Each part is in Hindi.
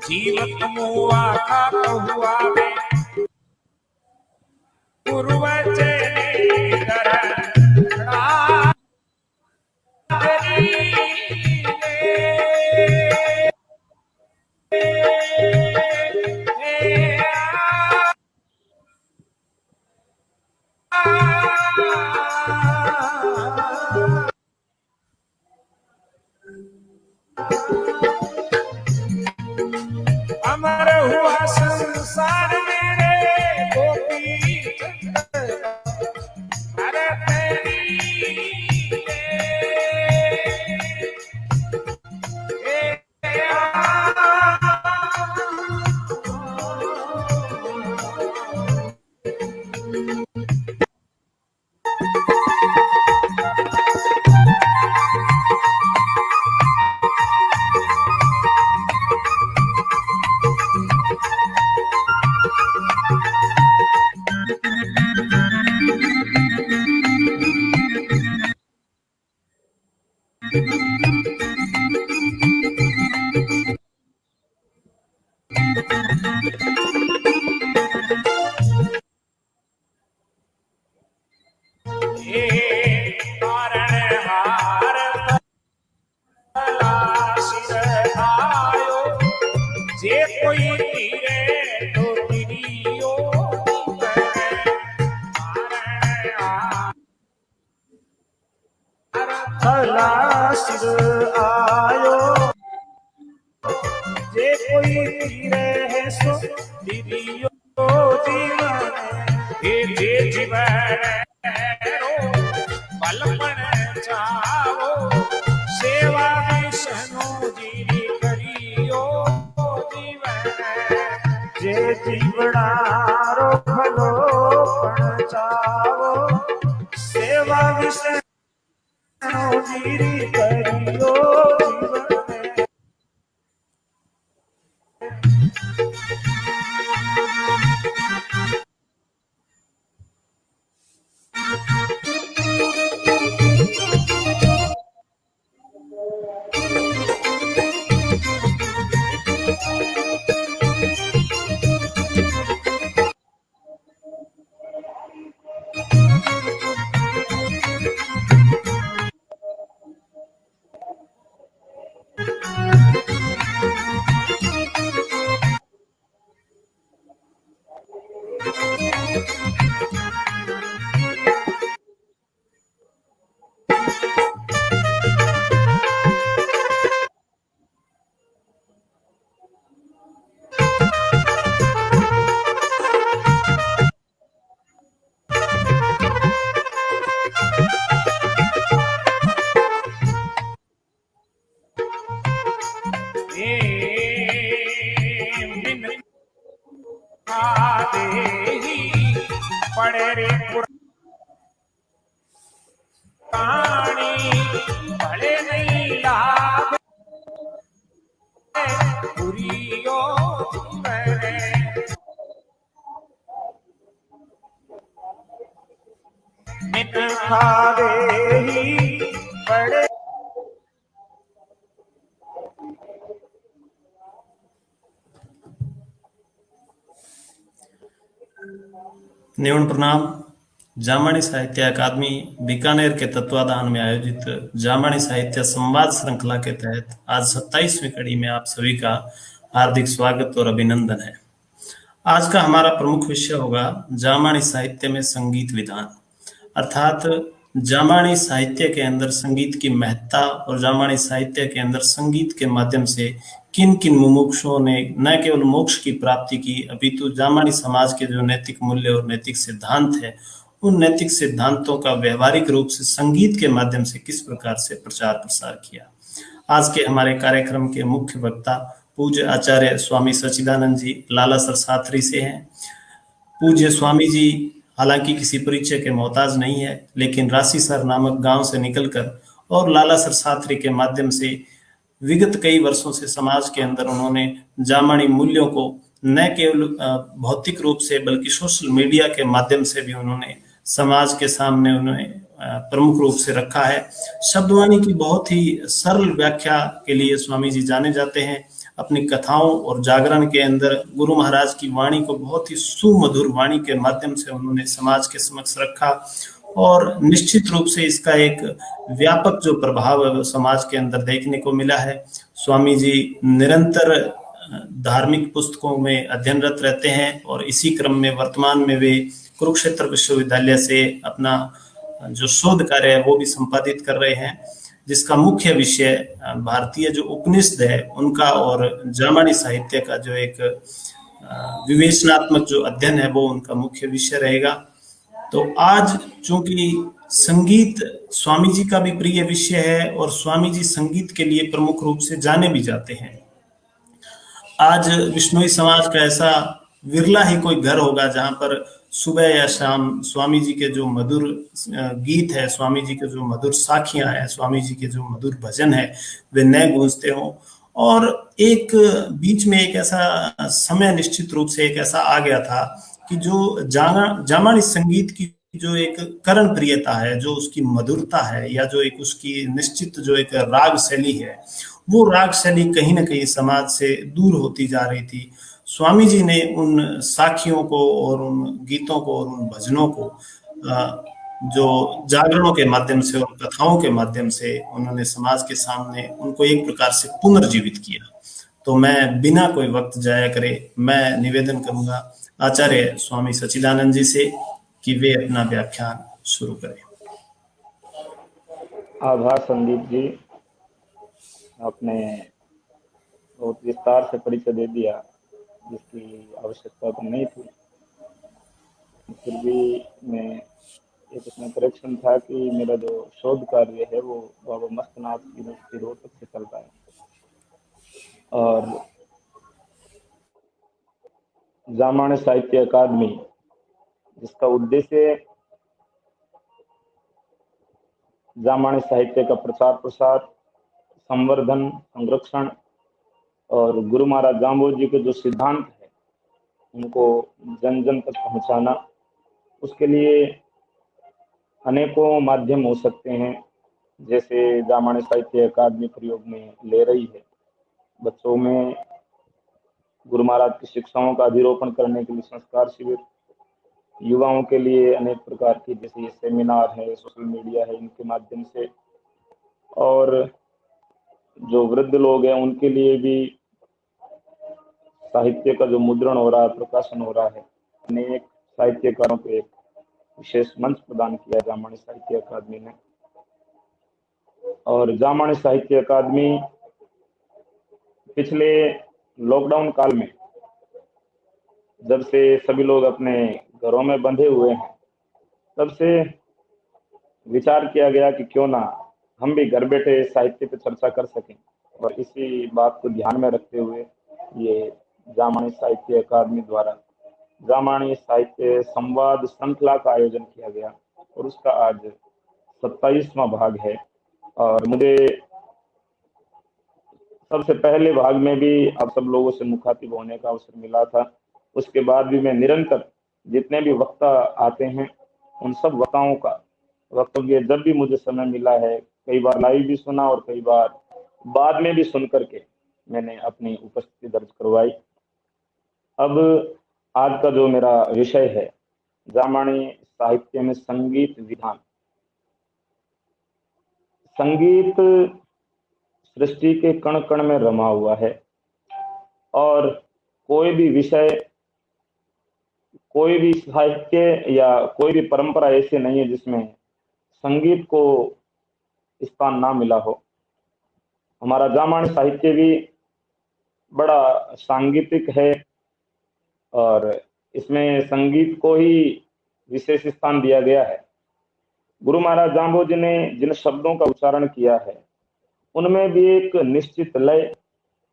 जीवत मुआ का हुआ पूर्वज अमर हुआ संसार मेरे गोपी अरे जे कोई तीरे तो तिरियो सिर आयो जे कोई तीरे है सो तिरियो जीवन जे जीवन बलपन चावो सेवा विष्णु जी करियो जे जीवनारो भलो पण चावो सेवा विष्णु जी करियो पड़े रे पुरानी भले नहीं लाभ पुरियो मिट खावे ही पड़े निवण प्रणाम। जामणी साहित्य अकादमी बीकानेर के तत्वाधान में आयोजित जामणी साहित्य संवाद श्रृंखला के तहत आज 27वीं कड़ी में आप सभी का हार्दिक स्वागत और अभिनंदन है। आज का हमारा प्रमुख विषय होगा जामणी साहित्य में संगीत विधान, अर्थात जामणी साहित्य के अंदर संगीत की महत्ता और जामणी साहित्य के अंदर संगीत के माध्यम से किन किन मुमुक्षुओं ने न केवल मोक्ष की प्राप्ति की अपितु जामणी समाज के जो नैतिक मूल्य और नैतिक सिद्धांत है उन नैतिक सिद्धांतों का व्यवहारिक रूप से संगीत के माध्यम से किस प्रकार से प्रचार प्रसार किया। आज के हमारे कार्यक्रम के मुख्य वक्ता पूज्य आचार्य स्वामी सच्चिदानंद जी लालासर साथरी से हैं। पूज्य स्वामी जी हालांकि किसी परिचय के मोहताज नहीं है, लेकिन राशीसर नामक गांव से निकलकर और लालासर साथरी के माध्यम से विगत कई वर्षों से समाज के अंदर उन्होंने जामणी मूल्यों को न केवल भौतिक रूप से बल्कि सोशल मीडिया के माध्यम से भी उन्होंने समाज के सामने उन्हें प्रमुख रूप से रखा है। शब्दवाणी की बहुत ही सरल व्याख्या के लिए स्वामी जी जाने जाते हैं। अपनी कथाओं और जागरण के अंदर गुरु महाराज की वाणी को बहुत ही सुमधुर वाणी के माध्यम से उन्होंने समाज के समक्ष रखा और निश्चित रूप से इसका एक व्यापक जो प्रभाव है वो समाज के अंदर देखने को मिला है। स्वामी जी निरंतर धार्मिक पुस्तकों में अध्ययनरत रहते हैं और इसी क्रम में वर्तमान में वे कुरुक्षेत्र विश्वविद्यालय से अपना जो शोध कार्य है वो भी संपादित कर रहे हैं, जिसका मुख्य विषय भारतीय जो उपनिषद है उनका और जामनी साहित्य का जो एक विवेचनात्मक जो अध्ययन है वो उनका मुख्य विषय रहेगा। तो आज चूंकि संगीत स्वामी जी का भी प्रिय विषय है और स्वामी जी संगीत के लिए प्रमुख रूप से जाने भी जाते हैं, आज विश्नोई समाज का ऐसा विरला ही कोई घर होगा जहां पर सुबह या शाम स्वामी जी के जो मधुर गीत है, स्वामी जी के जो मधुर साखियां हैं, स्वामी जी के जो मधुर भजन है वे नए गूंजते हों। और एक बीच में एक ऐसा समय निश्चित रूप से एक ऐसा आ गया था कि जो जामानी संगीत की जो एक करण प्रियता है, जो उसकी मधुरता है या जो एक उसकी निश्चित जो एक राग शैली है, वो राग शैली कहीं ना कहीं समाज से दूर होती जा रही थी। स्वामी जी ने उन साखियों को और उन गीतों को और उन भजनों को जो जागरणों के माध्यम से और कथाओं के माध्यम से उन्होंने समाज के सामने उनको एक प्रकार से पुनर्जीवित किया। तो मैं बिना कोई वक्त जाया करे मैं निवेदन करूंगा आचार्य स्वामी सच्चिदानंद जी से कि वे अपना व्याख्यान शुरू करें। आभार संदीप जी, आपने बहुत विस्तार से परिचय दे दिया जिसकी आवश्यकता तो नहीं थी। फिर भी मैं एक इसमें करेक्शन था कि मेरा जो शोध कार्य है वो बाबा मस्तनाथ यूनिवर्सिटी रोहतक से चल रहा है और जामानी साहित्य अकादमी जिसका उद्देश्य जामानी साहित्य का प्रचार प्रसार, संवर्धन, संरक्षण और गुरु महाराज जाम्बो जी के जो सिद्धांत है उनको जन जन तक पहुंचाना, उसके लिए अनेकों माध्यम हो सकते हैं जैसे जामानी साहित्य अकादमी प्रयोग में ले रही है। बच्चों में गुरु महाराज की शिक्षाओं का अधिरोपण करने के लिए संस्कार शिविर, युवाओं के लिए अनेक प्रकार की जैसे ये सेमिनार है, सोशल मीडिया है, इनके माध्यम से, और जो वृद्ध लोग हैं उनके लिए भी साहित्य का जो मुद्रण हो रहा है, प्रकाशन हो रहा है। अनेक साहित्यकारों को एक विशेष मंच प्रदान किया जामानी साहित्य अकादमी ने। और जामानी साहित्य अकादमी पिछले लॉकडाउन काल में जब से सभी लोग अपने घरों में बंधे हुए हैं तब से विचार किया गया कि क्यों ना हम भी घर बैठे साहित्य पर चर्चा कर सकें, और इसी बात को ध्यान में रखते हुए ये जामानी साहित्य अकादमी द्वारा जामानी साहित्य संवाद श्रृंखला का आयोजन किया गया और उसका आज 27वां भाग है। और मुझे सबसे पहले भाग में भी आप सब लोगों से मुखातिब होने का अवसर मिला था, उसके बाद भी मैं निरंतर जितने भी वक्ता आते हैं उन सब वक्ताओं का वक्तव्य जब भी मुझे समय मिला है, कई बार लाइव भी सुना और कई बार बाद में भी सुन करके मैंने अपनी उपस्थिति दर्ज करवाई। अब आज का जो मेरा विषय है जामानी साहित्य में संगीत विधान। संगीत सृष्टि के कण कण में रमा हुआ है और कोई भी विषय, कोई भी साहित्य या कोई भी परंपरा ऐसी नहीं है जिसमें संगीत को स्थान ना मिला हो। हमारा जामानी साहित्य भी बड़ा सांगीतिक है और इसमें संगीत को ही विशेष स्थान दिया गया है। गुरु महाराज जाम्बो जी ने जिन शब्दों का उच्चारण किया है उनमें भी एक निश्चित लय,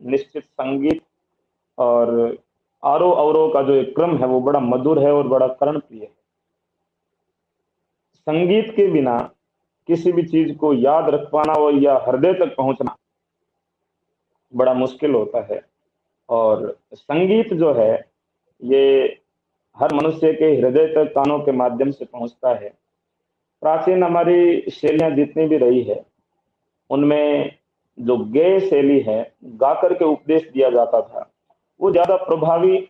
निश्चित संगीत और आरोह अवरोह का जो एक क्रम है वो बड़ा मधुर है और बड़ा कर्णप्रिय है। संगीत के बिना किसी भी चीज को याद रख पाना और या हृदय तक पहुंचना बड़ा मुश्किल होता है। और संगीत जो है ये हर मनुष्य के हृदय तक कानों के माध्यम से पहुंचता है। प्राचीन हमारी शैलियां जितनी भी रही है उनमें जो गेय शैली है, गा करके उपदेश दिया जाता था, वो ज्यादा प्रभावी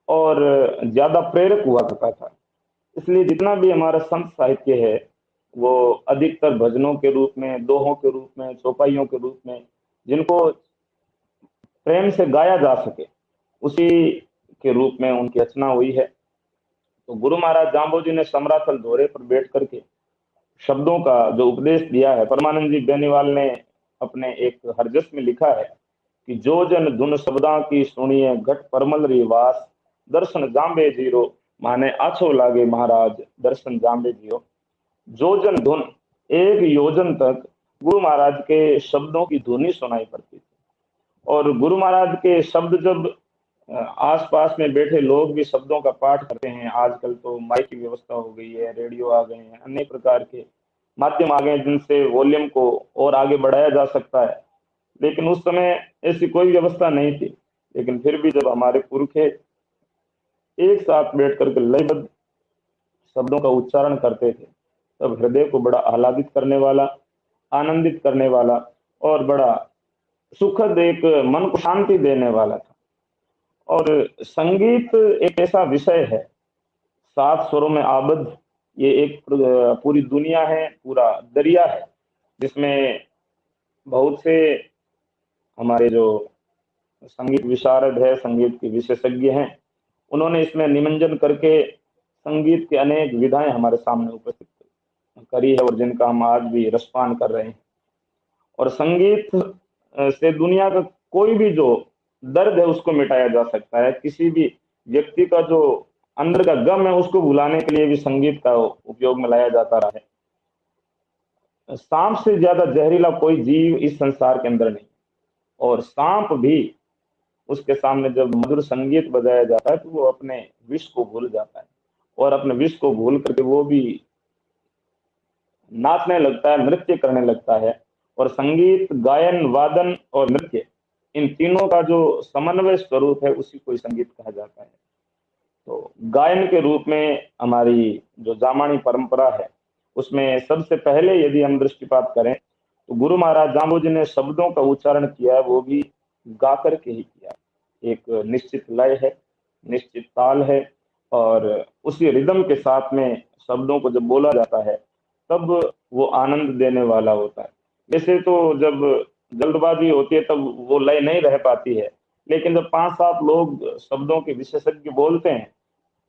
और ज्यादा प्रेरक हुआ करता था। इसलिए जितना भी हमारा संत साहित्य है वो अधिकतर भजनों के रूप में, दोहों के रूप में, चौपाइयों के रूप में, जिनको प्रेम से गाया जा सके उसी के रूप में उनकी रचना हुई है। तो गुरु महाराज जाम्बो जी ने समराथल दौरे पर बैठ करके शब्दों का जो उपदेश दिया है, परमानंद जी बेनीवाल ने अपने एक हरजस में लिखा है कि जो जन धुन शब्दा की सुनिए घट परमल री वास, दर्शन जाम्बे जीरो माने आछो लागे महाराज दर्शन जाम्बे जीरो। जो जन धुन, एक योजन तक गुरु महाराज के शब्दों की धुनी सुनाई पड़ती थी। और गुरु महाराज के शब्द जब आसपास में बैठे लोग भी शब्दों का पाठ करते हैं, आजकल तो माइक की व्यवस्था हो गई है, रेडियो आ गए हैं, अनेक प्रकार के माध्यम आ गए हैं जिनसे वॉल्यूम को और आगे बढ़ाया जा सकता है, लेकिन उस समय ऐसी कोई व्यवस्था नहीं थी। लेकिन फिर भी जब हमारे पुरखे एक साथ बैठ करके लयबद्ध शब्दों का उच्चारण करते थे तब हृदय को बड़ा आह्लादित करने वाला, आनंदित करने वाला और बड़ा सुखद, एक मन को शांति देने वाला था। और संगीत एक ऐसा विषय है, 7 स्वरों में आबद्ध, ये एक पूरी दुनिया है, पूरा दरिया है, जिसमें बहुत से हमारे जो संगीत विशारद है, संगीत के विशेषज्ञ हैं, उन्होंने इसमें निमंजन करके संगीत के अनेक विधाएं हमारे सामने उपस्थित करी है और जिनका हम आज भी रसपान कर रहे हैं। और संगीत से दुनिया का कोई भी जो दर्द है उसको मिटाया जा सकता है। किसी भी व्यक्ति का जो अंदर का गम है उसको भुलाने के लिए भी संगीत का उपयोग में लाया जाता रहा है। सांप से ज्यादा जहरीला कोई जीव इस संसार के अंदर नहीं, और सांप भी उसके सामने जब मधुर संगीत बजाया जाता है तो वो अपने विष को भूल जाता है, और अपने विष को भूल करके वो भी नाचने लगता है, नृत्य करने लगता है। और संगीत, गायन, वादन और नृत्य, इन तीनों का जो समन्वय स्वरूप है उसी को संगीत कहा जाता है। तो गायन के रूप में हमारी जो जामानी परंपरा है उसमें सबसे पहले यदि हम दृष्टिपात करें तो गुरु महाराज जाम्बो जी ने शब्दों का उच्चारण किया है, वो भी गा करके ही किया। एक निश्चित लय है, निश्चित ताल है, और उसी रिदम के साथ में शब्दों को जब बोला जाता है तब वो आनंद देने वाला होता है। जैसे तो जब जल्दबाजी होती है तब वो लय नहीं रह पाती है, लेकिन जब 5-7 लोग शब्दों के विशेषज्ञ बोलते हैं,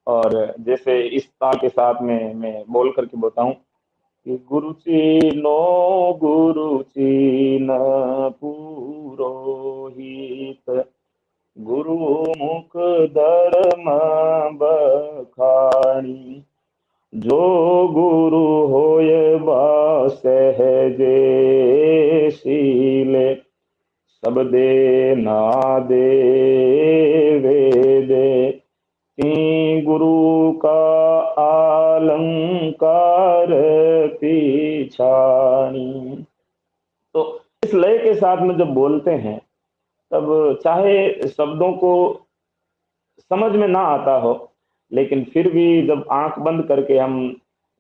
और जैसे इस ताल के साथ में मैं बोल करके बताऊं कि गुरु चीन पुरोहित, गुरु मुख धर्म बखानी, जो गुरु होय बा सहजे शीले, सब दे ना दे वेदे, ती गुरु का अलंकार पीछानी। तो इस लय के साथ में जब बोलते हैं तब चाहे शब्दों को समझ में ना आता हो, लेकिन फिर भी जब आंख बंद करके हम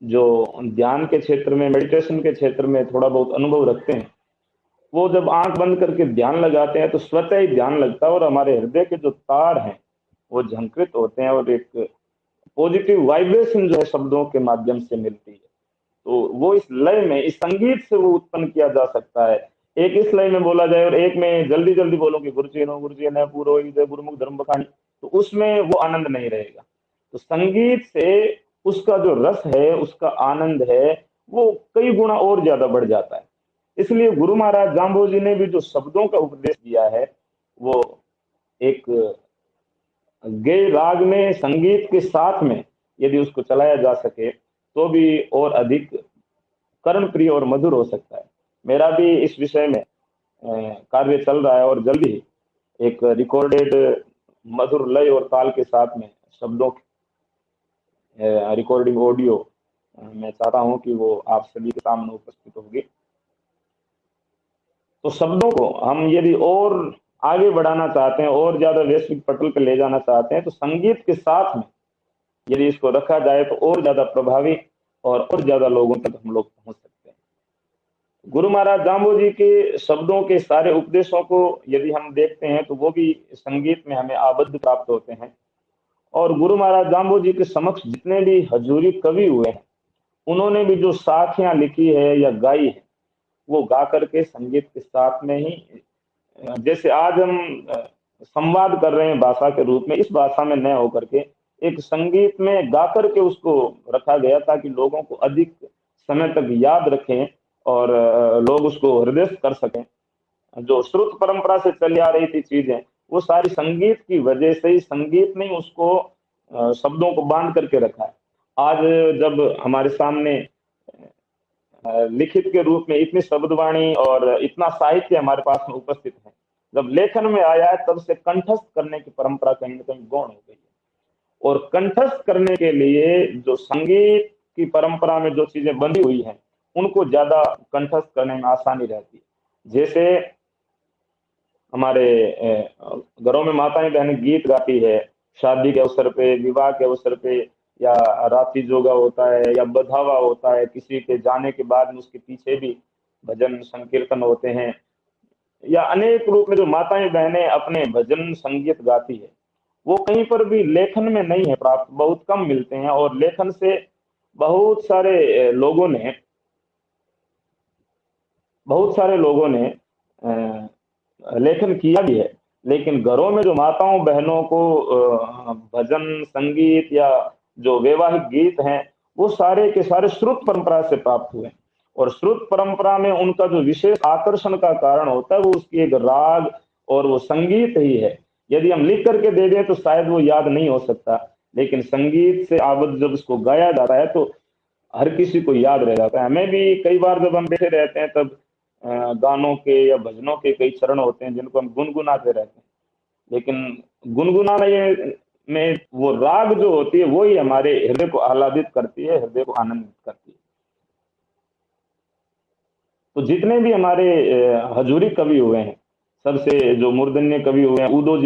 जो ध्यान के क्षेत्र में, मेडिटेशन के क्षेत्र में थोड़ा बहुत अनुभव रखते हैं, वो जब आंख बंद करके ध्यान लगाते हैं तो स्वतः ही ध्यान लगता है और हमारे हृदय के जो तार हैं वो झंकृत होते हैं और एक पॉजिटिव वाइब्रेशन जो है शब्दों के माध्यम से मिलती है। तो वो इस लय में, इस संगीत से वो उत्पन्न किया जा सकता है। एक इस लय में बोला जाए और एक में जल्दी जल्दी बोलो कि गुरु जी ने पुरोहित गुरुमुख धर्म बखानी, तो उसमें वो आनंद नहीं रहेगा। तो संगीत से उसका जो रस है, उसका आनंद है, वो कई गुना और ज्यादा बढ़ जाता है। इसलिए गुरु महाराज जाम्बो जी ने भी जो शब्दों का उपदेश दिया है वो एक गेय राग में, संगीत के साथ में यदि उसको चलाया जा सके तो भी और अधिक कर्ण प्रिय और मधुर हो सकता है। मेरा भी इस विषय में कार्य चल रहा है और जल्दी ही एक रिकॉर्डेड मधुर लय और ताल के साथ में शब्दों की रिकॉर्डिंग ऑडियो मैं चाहता हूं कि वो आप सभी के सामने उपस्थित होगी। तो शब्दों को हम यदि और आगे बढ़ाना चाहते हैं और ज्यादा वैश्विक पटल पर ले जाना चाहते हैं, तो संगीत के साथ में यदि इसको रखा जाए तो और ज्यादा प्रभावी और ज्यादा लोगों तक हम लोग पहुंच सकते हैं। गुरु महाराज जाम्बो जी के शब्दों के सारे उपदेशों को यदि हम देखते हैं तो वो भी संगीत में हमें आबद्ध प्राप्त होते हैं। और गुरु महाराज जाम्बो जी के समक्ष जितने भी हजूरी कवि हुए हैं, उन्होंने भी जो साखियां लिखी है या गाई है, वो गा करके संगीत के साथ में ही, जैसे आज हम संवाद कर रहे हैं भाषा के रूप में, इस भाषा में न होकर के एक संगीत में गा करके उसको रखा गया ताकि लोगों को अधिक समय तक याद रखें और लोग उसको हृदयस्थ कर सकें। जो श्रुत परंपरा से चली आ रही थी चीजें, वो सारी संगीत की वजह से ही, संगीत ने उसको शब्दों को बांध करके रखा है। आज जब हमारे सामने लिखित के रूप में इतनी शब्दवाणी और इतना साहित्य हमारे पास में उपस्थित है, जब लेखन में आया है तब से कंठस्थ करने की परंपरा कहीं ना कहीं गौण हो गई है। और कंठस्थ करने के लिए जो संगीत की परंपरा में जो चीजें बंधी हुई हैं, उनको ज्यादा कंठस्थ करने में आसानी रहती है। जैसे हमारे घरों में माताएं बहनें गीत गाती है, शादी के अवसर पे, विवाह के अवसर पे, या रात्रि जोगा होता है, या बधावा होता है, किसी के जाने के बाद में उसके पीछे भी भजन संकीर्तन होते हैं, या अनेक रूप में जो माताएं बहनें अपने भजन संगीत गाती है, वो कहीं पर भी लेखन में नहीं है प्राप्त, बहुत कम मिलते हैं। और लेखन से बहुत सारे लोगों ने लेखन किया भी है, लेकिन घरों में जो माताओं बहनों को भजन संगीत या जो वैवाहिक गीत हैं, वो सारे के सारे श्रुत परंपरा से प्राप्त हुए। और श्रुत परंपरा में उनका जो विशेष आकर्षण का कारण होता है, वो उसकी एक राग और वो संगीत ही है। यदि हम लिख करके दे दें तो शायद वो याद नहीं हो सकता, लेकिन संगीत से आबद्ध जब उसको गाया जाता है तो हर किसी को याद रह जाता है। हमें भी कई बार जब हम बैठे रहते हैं तब गानों के या भजनों के कई चरण होते हैं जिनको हम गुनगुनाते रहते हैं, लेकिन गुनगुनाने में वो राग जो होती है वो ही हमारे हृदय को आह्लादित करती है, हृदय को आनंदित करती है। तो जितने भी हमारे हजूरी कवि हुए हैं, सबसे जो मूर्धन्य कवि हुए हैं, उदो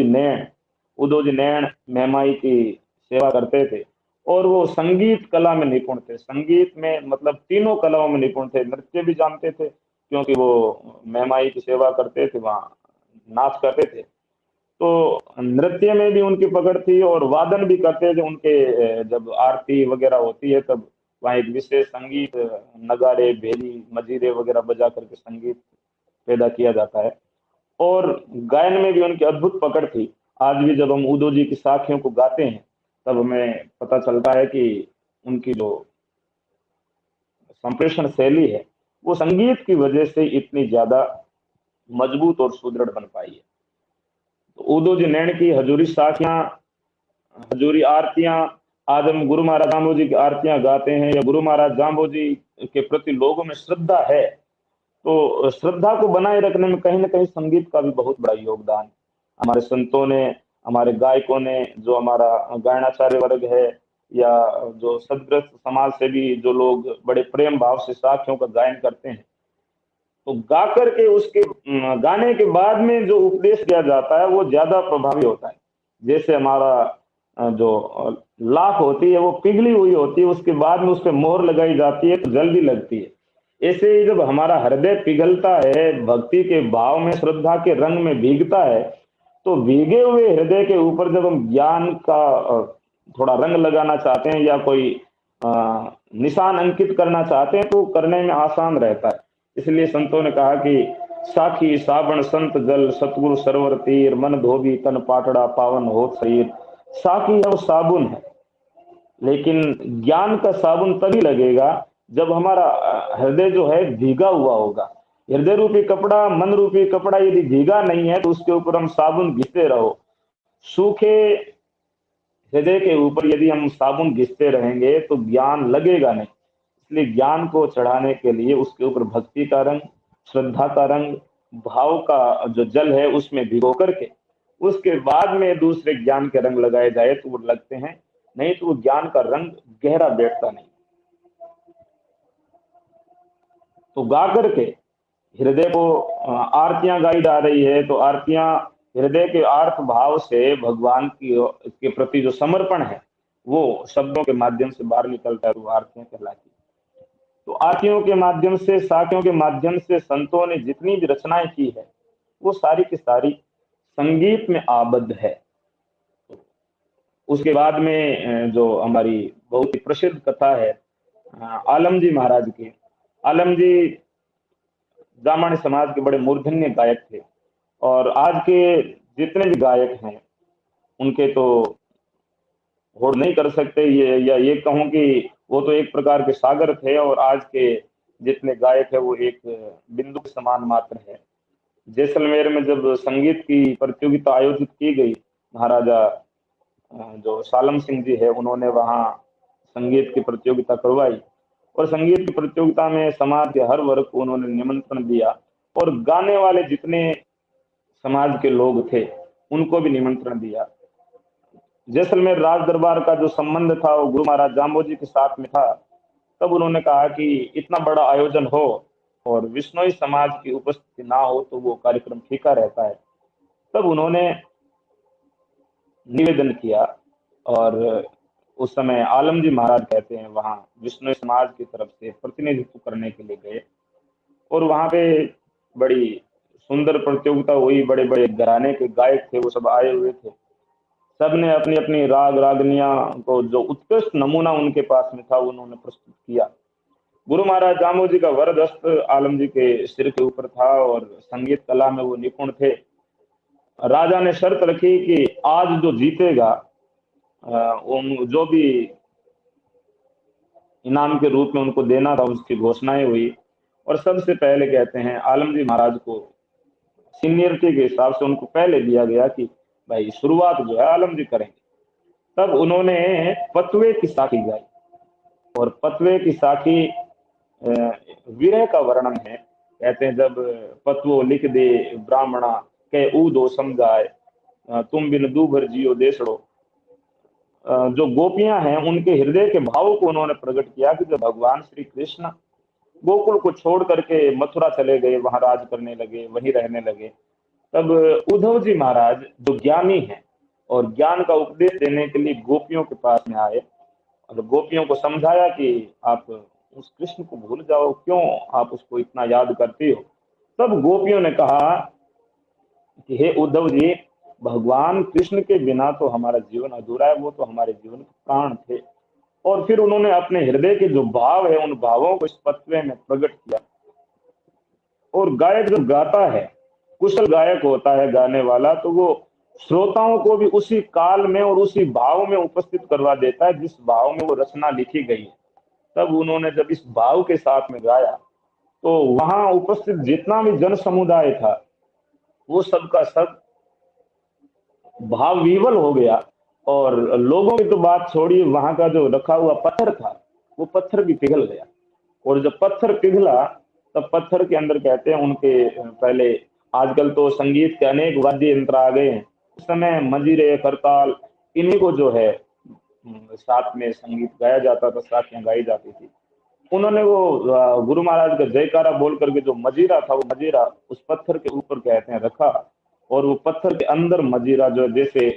जी नैन मेहमाई की सेवा करते थे और वो संगीत कला में निपुण थे। संगीत में मतलब तीनों कलाओं में निपुण थे, नृत्य भी जानते थे क्योंकि वो मेहमाई की सेवा करते थे, वहाँ नाच करते थे, तो नृत्य में भी उनकी पकड़ थी और वादन भी करते थे। उनके जब आरती वगैरह होती है तब वहाँ एक विशेष संगीत, नगाड़े भेरी मजीरे वगैरह बजा करके संगीत पैदा किया जाता है। और गायन में भी उनकी अद्भुत पकड़ थी। आज भी जब हम उदो जी की साखियों को गाते हैं तब हमें पता चलता है कि उनकी जो संप्रेषण शैली है वो संगीत की वजह से इतनी ज्यादा मजबूत और सुदृढ़ बन पाई है। तो उदो जी नैन की हजूरी साखियां, हजूरी आरतियां, आज हम गुरु महाराज जाम्बो जी की आरतियां गाते हैं या गुरु महाराज जाम्बो जी के प्रति लोगों में श्रद्धा है, तो श्रद्धा को बनाए रखने में कहीं ना कहीं संगीत का भी बहुत बड़ा योगदान। हमारे संतों ने, हमारे गायकों ने, जो हमारा गायनाचार्य वर्ग है या जो सदग्रस्त समाज से भी जो लोग बड़े प्रेम भाव से साखियों का गायन करते हैं, तो गा करके उसके गाने के बाद में जो उपदेश दिया जाता है वो ज्यादा प्रभावी होता है। जैसे हमारा जो लाख होती है वो पिघली हुई होती है, उसके बाद में उस पर मोहर लगाई जाती है तो जल्दी लगती है। ऐसे ही जब हमारा हृदय पिघलता है, भक्ति के भाव में, श्रद्धा के रंग में भीगता है, तो भीगे हुए हृदय के ऊपर जब हम ज्ञान का थोड़ा रंग लगाना चाहते हैं या कोई निशान अंकित करना चाहते हैं तो करने में आसान रहता है। इसलिए संतों ने कहा कि साखी साबण संत जल सतगुरु सरवर तीर, मन धोबी तन पाटड़ा पावन हो शरीर। साखी है वो साबुन है, लेकिन ज्ञान का साबुन तभी लगेगा जब हमारा हृदय जो है भीगा हुआ होगा। हृदय रूपी कपड़ा, मन रूपी कपड़ा यदि भीगा नहीं है तो उसके ऊपर हम साबुन घिसते रहो। सूखे हृदय के ऊपर यदि हम साबुन घिसते रहेंगे तो ज्ञान लगेगा नहीं। इसलिए ज्ञान को चढ़ाने के लिए उसके ऊपर भक्ति का रंग, श्रद्धा का रंग, भाव का जो जल है उसमें भिगो करके उसके बाद में दूसरे ज्ञान के रंग लगाए जाए तो वो लगते हैं, नहीं तो वो ज्ञान का रंग गहरा बैठता नहीं। तो गा करके हृदय को आरतियां गाई जा रही है, तो आरतियां हृदय के आर्थ भाव से भगवान की के प्रति जो समर्पण है वो शब्दों के माध्यम से बाहर निकलता है, वो आरतियां कहलाती है। तो आरतियों के माध्यम से, साखियों के माध्यम से संतों ने जितनी भी रचनाएं की है वो सारी की सारी संगीत में आबद्ध है। उसके बाद में जो हमारी बहुत ही प्रसिद्ध कथा है आलम जी महाराज की। आलम जी जामानी समाज के बड़े मूर्धन्य गायक थे, और आज के जितने भी गायक हैं उनके तो होड़ नहीं कर सकते, ये या ये कहूं कि वो तो एक प्रकार के सागर थे, और आज के जितने गायक है वो एक बिंदु के समान मात्र है। जैसलमेर में जब संगीत की प्रतियोगिता आयोजित की गई, महाराजा जो सालम सिंह जी है उन्होंने वहाँ संगीत की प्रतियोगिता करवाई, और संगीत की प्रतियोगिता में समाज के हर वर्ग को उन्होंने निमंत्रण दिया, और गाने वाले जितने समाज के लोग थे उनको भी निमंत्रण दिया। जैसलमेर राज दरबार का जो संबंध था वो गुरु महाराज जाम्बोजी के साथ में था। तब उन्होंने कहा कि इतना बड़ा आयोजन हो और विश्नोई समाज की उपस्थिति ना हो तो वो कार्यक्रम फीका रहता है। तब उन्होंने निवेदन किया, और उस समय आलम जी महाराज कहते हैं वहां विश्नोई समाज की तरफ से प्रतिनिधित्व करने के लिए गए, और वहां पे बड़ी सुंदर प्रतियोगिता हुई। बड़े बड़े घराने के गायक थे वो सब आए हुए थे, सबने अपनी अपनी राग रागनियां को जो उत्कृष्ट नमूना उनके पास में था उन्होंने प्रस्तुत किया। गुरु महाराज जामो जी का वरद हस्त आलम जी के सिर के ऊपर था, और संगीत कला में वो निपुण थे। राजा ने शर्त रखी कि आज जो जीतेगा जो भी इनाम के रूप में उनको देना था उसकी घोषणाएं हुई, और सबसे पहले कहते हैं आलम जी महाराज को सीनियरिटी के हिसाब से उनको पहले दिया गया कि भाई शुरुआत जो है आलम जी करेंगे। तब उन्होंने पतवे की साखी गाई, और पतवे की साखी विरह का वर्णन है। कहते हैं जब पतवो लिख दे ब्राह्मणा के ऊ दो समझाए तुम बिन दूभर जियो देसड़ो। जो गोपियां हैं उनके हृदय के भाव को उन्होंने प्रकट किया कि जब भगवान श्री कृष्ण गोकुल को छोड़ करके मथुरा चले गए, वहां राज करने लगे, वहीं रहने लगे, तब उद्धव जी महाराज जो ज्ञानी हैं और ज्ञान का उपदेश देने के लिए गोपियों के पास में आए, और गोपियों को समझाया कि आप उस कृष्ण को भूल जाओ, क्यों आप उसको इतना याद करती हो। तब गोपियों ने कहा कि हे उद्धव जी, भगवान कृष्ण के बिना तो हमारा जीवन अधूरा है, वो तो हमारे जीवन के प्राण थे। और फिर उन्होंने अपने हृदय के जो भाव है उन भावों को इस पतवे में प्रकट किया। और गायक जो गाता है, कुशल गायक होता है गाने वाला, तो वो श्रोताओं को भी उसी काल में और उसी भाव में उपस्थित करवा देता है जिस भाव में वो रचना लिखी गई है। तब उन्होंने जब इस भाव के साथ में गाया तो वहां उपस्थित जितना भी जन समुदाय था वो सबका सब भाव विवल हो गया। और लोगों की तो बात छोड़िए, वहां का जो रखा हुआ पत्थर था वो पत्थर भी पिघल गया। और जब पत्थर पिघला तब पत्थर के अंदर कहते हैं उनके पहले, आजकल तो संगीत के अनेक वाद्य यंत्र आ गए हैं, उस समय मंजीरे करताल इन्हीं को जो है साथ में संगीत गाया जाता था, साखियां गाई जाती थी। उन्होंने वो गुरु महाराज का जयकारा बोल करके जो मजीरा था वो मजीरा उस पत्थर के ऊपर कहते हैं रखा, और वो पत्थर के अंदर मजीरा जो जैसे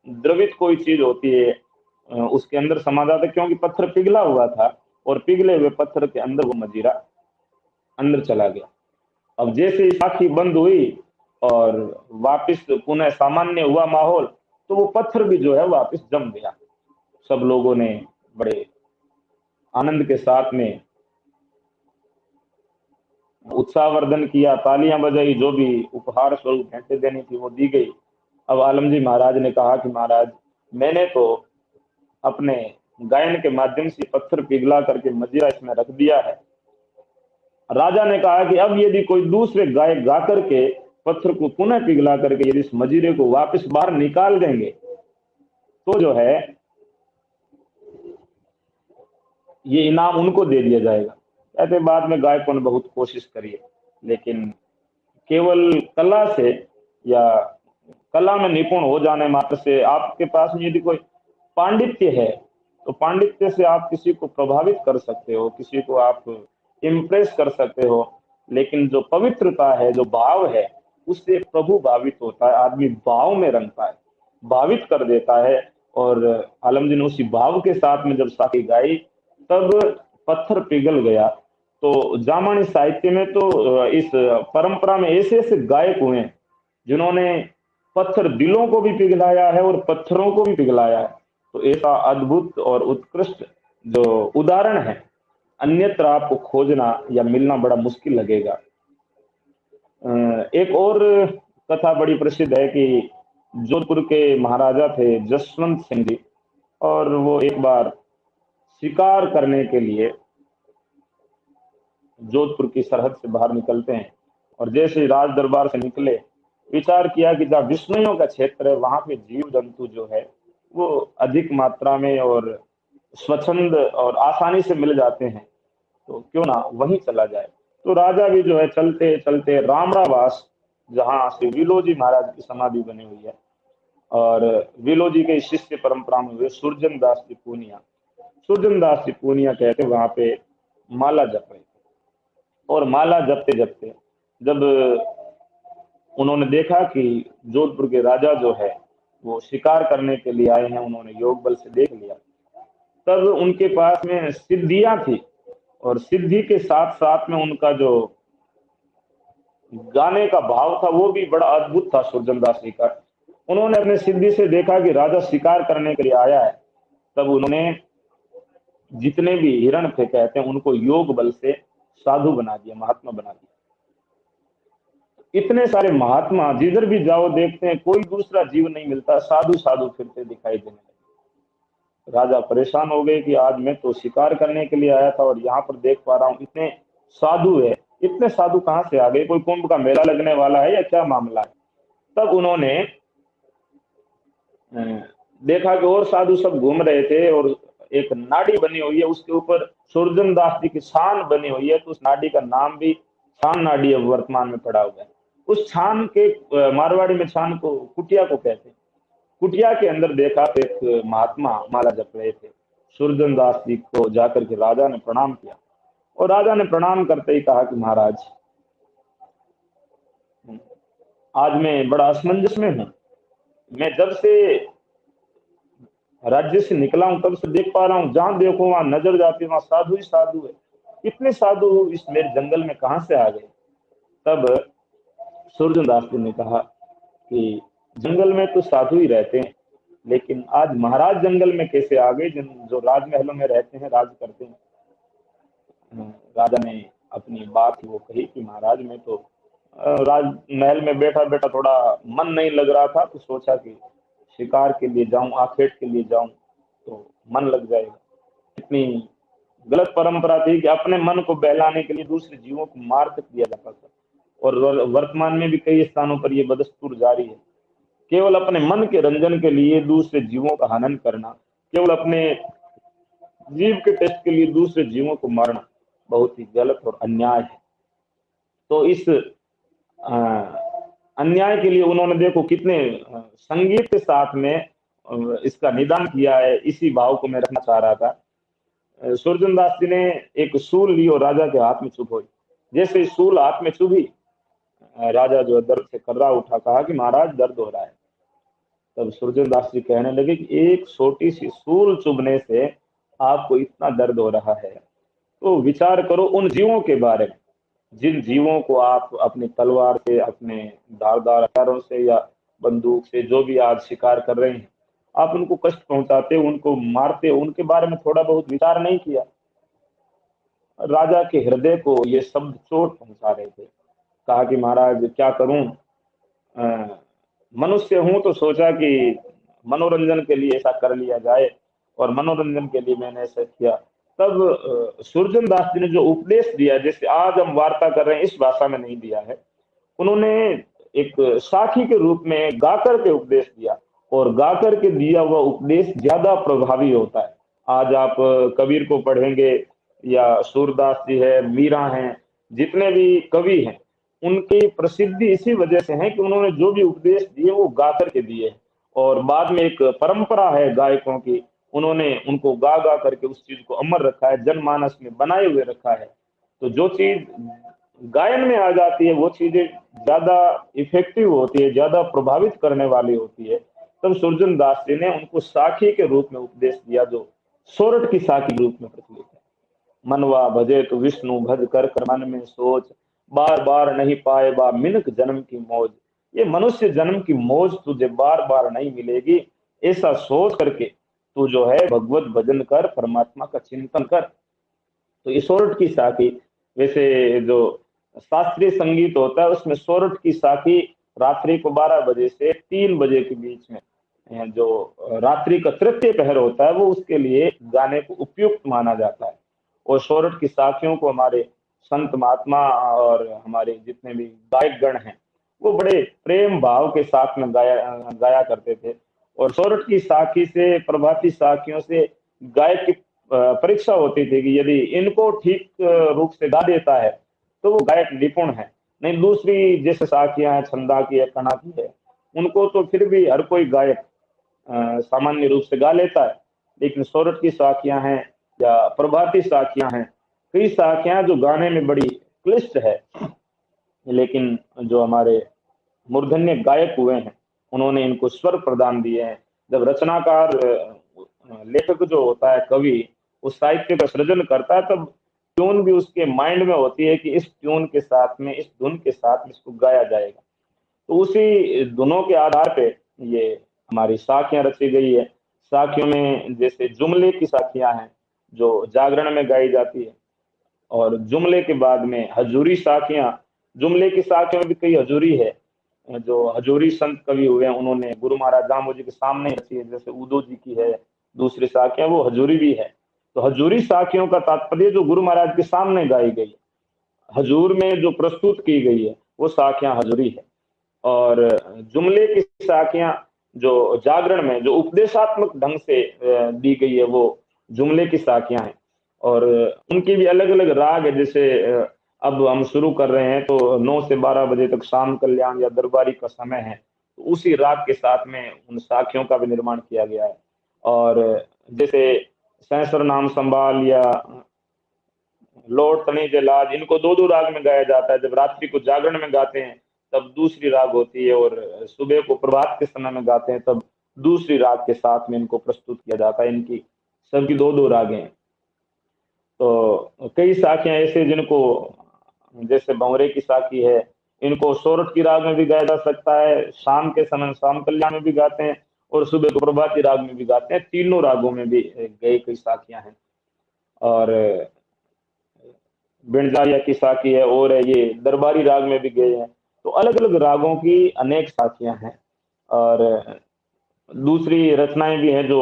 द्रवित कोई चीज होती है उसके अंदर समा जाता, क्योंकि पत्थर पिघला हुआ था, और पिघले हुए पत्थर के अंदर वो मजीरा अंदर चला गया। अब जैसे ही साखी बंद हुई और वापस पुनः सामान्य हुआ माहौल, तो वो पत्थर भी जो है वापस जम गया। सब लोगों ने बड़े आनंद के साथ में उत्साहवर्धन किया, तालियां बजाई, जो भी उपहार स्वरूप भेंटें देनी थी वो दी गई। अब आलम जी महाराज ने कहा कि महाराज, मैंने तो अपने गायन के माध्यम से पत्थर पिघला करके मजीरा इसमें रख दिया है। राजा ने कहा कि अब यदि कोई दूसरे गायक गा करके पत्थर को पुनः पिघला करके यदि इस मजीरे को वापस बाहर निकाल देंगे तो जो है ये इनाम उनको दे दिया जाएगा। कहते बाद में गायकों ने बहुत कोशिश करी, लेकिन केवल कला से या कला में निपुण हो जाने मात्र से, आपके पास में यदि कोई पांडित्य है तो पांडित्य से आप किसी को प्रभावित कर सकते हो, किसी को आप इम्प्रेस कर सकते हो, लेकिन जो पवित्रता है, जो भाव है, उससे प्रभु भावित होता है, आदमी भाव में रंगता है, भावित कर देता है। और आलम जी ने उसी भाव के साथ में जब साखी गाई तब पत्थर पिघल गया। तो जामानी साहित्य में तो इस परंपरा में ऐसे ऐसे गायक हुए हैं जिन्होंने पत्थर दिलों को भी पिघलाया है और पत्थरों को भी पिघलाया है। तो ऐसा अद्भुत और उत्कृष्ट जो उदाहरण है, अन्यत्र आपको खोजना या मिलना बड़ा मुश्किल लगेगा। एक और कथा बड़ी प्रसिद्ध है कि जोधपुर के महाराजा थे जसवंत सिंह जी, और वो एक बार शिकार करने के लिए जोधपुर की सरहद से बाहर निकलते हैं, और जैसे ही राज दरबार से निकले विचार किया कि जहाँ विष्णुओं का क्षेत्र है वहां पे जीव जंतु जो है वो अधिक मात्रा में और स्वच्छंद और आसानी से मिल जाते हैं, तो क्यों ना वहीं चला जाए। तो राजा भी जो है चलते चलते रामरावास, जहाँ से विलोजी महाराज की समाधि बनी हुई है, और विलोजी के शिष्य परंपरा में हुए सुरजन दास जी पूनिया, सुरजन दास जी पूनिया कहते वहां पे माला जप रहे थे। और माला जपते जपते जब उन्होंने देखा कि जोधपुर के राजा जो है वो शिकार करने के लिए आए हैं, उन्होंने योग बल से देख लिया, तब उनके पास में सिद्धियां थी, और सिद्धि के साथ साथ में उनका जो गाने का भाव था वो भी बड़ा अद्भुत था सुरजन दास जी का। उन्होंने अपने सिद्धि से देखा कि राजा शिकार करने के लिए आया है, तब उन्होंने जितने भी हिरण थे कहते हैं उनको योग बल से साधु बना दिया, महात्मा बना दिया। इतने सारे महात्मा जिधर भी जाओ देखते हैं कोई दूसरा जीव नहीं मिलता, साधु साधु फिरते दिखाई देने लगे। राजा परेशान हो गए कि आज मैं तो शिकार करने के लिए आया था और यहाँ पर देख पा रहा हूँ इतने साधु है, इतने साधु कहाँ से आ गए, कोई कुंभ का मेला लगने वाला है या क्या मामला है। तब उन्होंने देखा कि और साधु सब घूम रहे थे और एक नाड़ी बनी हुई है, उसके ऊपर सुरजन दास जी की छान बनी हुई है, तो उस नाड़ी का नाम भी छान नाड़ी अब वर्तमान में पड़ा हुआ है। उस छान के मारवाड़ी में छान को कुटिया को कहते हैं। कुटिया के अंदर देखा तो एक महात्मा माला जप रहे थे। सुरजन दास जी को जाकर के राजा ने प्रणाम किया, और राजा ने प्रणाम करते ही कहा कि महाराज आज मैं बड़ा असमंजस में हूं, मैं जब से राज्य से निकला हूं तब से देख पा रहा हूं जहां देखो वहां नजर जाती है वहां साधु ही साधु है, इतने साधु इस मेरे जंगल में कहां से आ गए। तब सुरजन दास जी ने कहा कि जंगल में तो साधु ही रहते हैं, लेकिन आज महाराज जंगल में कैसे आ गए, जो राजमहलों में रहते हैं, राज करते हैं। राजा ने अपनी बात वो कही कि महाराज मैं तो राजमहल में बैठा बैठा थोड़ा मन नहीं लग रहा था, तो सोचा कि शिकार के लिए जाऊं, आखेट के लिए जाऊं तो मन लग जाएगा। इतनी गलत परंपरा थी कि अपने मन को बहलाने के लिए दूसरे जीवों को मार तक दिया जाता था, और वर्तमान में भी कई स्थानों पर यह बदस्तूर जारी है। केवल अपने मन के रंजन के लिए दूसरे जीवों का हनन करना, केवल अपने जीव के टेस्ट के लिए दूसरे जीवों को मारना बहुत ही गलत और अन्याय है। तो इस अन्याय के लिए उन्होंने देखो कितने संगीत के साथ में इसका निदान किया है। इसी भाव को मैं रखना चाह रहा था। सुरजन दास जी ने एक सूल ली और राजा के हाथ में चुभ, जैसे सूल हाथ में चुभी, राजा जो दर्द से कर्रा उठा, कहा कि महाराज दर्द हो रहा है। तब सुरजन दास जी कहने लगे कि एक छोटी सी सूल चुभने से आपको इतना दर्द हो रहा है, तो विचार करो उन जीवों के बारे में जिन जीवों को आप अपनी तलवार से, अपने धारदार हथियारों से या बंदूक से जो भी आज शिकार कर रहे हैं, आप उनको कष्ट पहुंचाते हो, उनको मारते हो, उनके बारे में थोड़ा बहुत विचार नहीं किया। राजा के हृदय को ये शब्द चोट पहुंचा रहे थे। कहा कि महाराज क्या करूं, मनुष्य हूं तो सोचा कि मनोरंजन के लिए ऐसा कर लिया जाए, और मनोरंजन के लिए मैंने ऐसा किया। तब सुरजन दास जी ने जो उपदेश दिया, जैसे आज हम वार्ता कर रहे हैं इस भाषा में नहीं दिया है, उन्होंने एक साखी के रूप में गाकर के उपदेश दिया, और गाकर के दिया हुआ उपदेश ज्यादा प्रभावी होता है। आज आप कबीर को पढ़ेंगे या सूरदास जी है, मीरा हैं, जितने भी कवि हैं, उनकी प्रसिद्धि इसी वजह से है कि उन्होंने जो भी उपदेश दिए वो गा करके दिए, और बाद में एक परंपरा है गायकों की, उन्होंने उनको गा गा करके उस चीज को अमर रखा है, जनमानस में बनाए हुए रखा है। तो जो चीज गायन में आ जाती है, वो चीजें ज्यादा इफेक्टिव होती है, ज्यादा प्रभावित करने वाली होती है, तब सुरजन दास जी ने उनको साखी के रूप में उपदेश दिया, जो सोरठ की साखी के रूप में प्रचलित है। मनवा भजे तो विष्णु भज कर कर मन में सोच, बार बार नहीं पाए बा मिनक जन्म की मौज। ये मनुष्य जन्म की मौज तुझे बार बार नहीं मिलेगी, ऐसा सोच करके तू जो है भगवत भजन कर, परमात्मा का चिंतन कर। तो ये सोरठ की साखी, वैसे जो शास्त्रीय संगीत होता है उसमें सोरठ की साखी रात्रि को 12 बजे से 3 बजे के बीच में जो रात्रि का तृतीय पहर होता है, वो उसके लिए गाने को उपयुक्त माना जाता है। और सोरठ की साखियों को हमारे संत महात्मा और हमारे जितने भी गायक गण हैं, वो बड़े प्रेम भाव के साथ में गाया करते थे। और सोरठ की साखी से, प्रभाती साखियों से गायक की परीक्षा होती थी कि यदि इनको ठीक रूप से गा देता है तो वो गायक निपुण है। नहीं, दूसरी जैसे साखियां हैं, छंदा की है, कणा की है, उनको तो फिर भी हर कोई गायक सामान्य रूप से गा लेता है। लेकिन सोरठ की साखियां हैं या प्रभाती साखियां हैं, कई साखियां जो गाने में बड़ी क्लिष्ट है, लेकिन जो हमारे मूर्धन्य गायक हुए हैं उन्होंने इनको स्वर प्रदान दिए हैं। जब रचनाकार लेखक जो होता है, कवि, उस साहित्य का सृजन करता है, तब ट्यून भी उसके माइंड में होती है कि इस ट्यून के साथ में, इस धुन के साथ में इसको गाया जाएगा। तो उसी धुनों के आधार पे ये हमारी साखियां रची गई है। साखियों में जैसे जुमले की साखियां हैं जो जागरण में गाई जाती है, और जुमले के बाद में हजूरी साखियां। जुमले की साखियों में भी कई हजूरी है, जो हजूरी संत कवि हुए हैं उन्होंने गुरु महाराज दामो जी के सामने रची है, जैसे उदो जी की है, दूसरी साखियां वो हजूरी भी है। तो हजूरी साखियों का तात्पर्य जो गुरु महाराज के सामने गाई गई, हजूर में जो प्रस्तुत की गई है, वो साखियां हजूरी है। और जुमले की साखियां जो जागरण में जो उपदेशात्मक ढंग से दी गई है, वो जुमले की साखियां हैं। और उनकी भी अलग अलग राग है। जैसे अब हम शुरू कर रहे हैं तो 9 से 12 बजे तक शाम कल्याण या दरबारी का समय है, तो उसी राग के साथ में उन साखियों का भी निर्माण किया गया है। और जैसे सैंसर नाम संभाल या लौट तनी जलाद, इनको दो दो राग में गाया जाता है। जब रात्रि को जागरण में गाते हैं तब दूसरी राग होती है, और सुबह को प्रभात के समय में गाते हैं तब दूसरी राग के साथ में इनको प्रस्तुत किया जाता है। इनकी सबकी दो दो रागें हैं। तो कई साखियां ऐसे जिनको, जैसे भंवरे की साखी है, इनको सोरठ की राग में भी गाया जा सकता है, शाम के समय शाम कल्याण में भी गाते हैं, और सुबह को प्रभाती राग में भी गाते हैं। तीनों रागों में भी गई कई साखियां हैं। और बिणजारिया की साखी है, और है ये दरबारी राग में भी गए हैं। तो अलग अलग रागों की अनेक साखियां हैं। और दूसरी रचनाएं भी हैं जो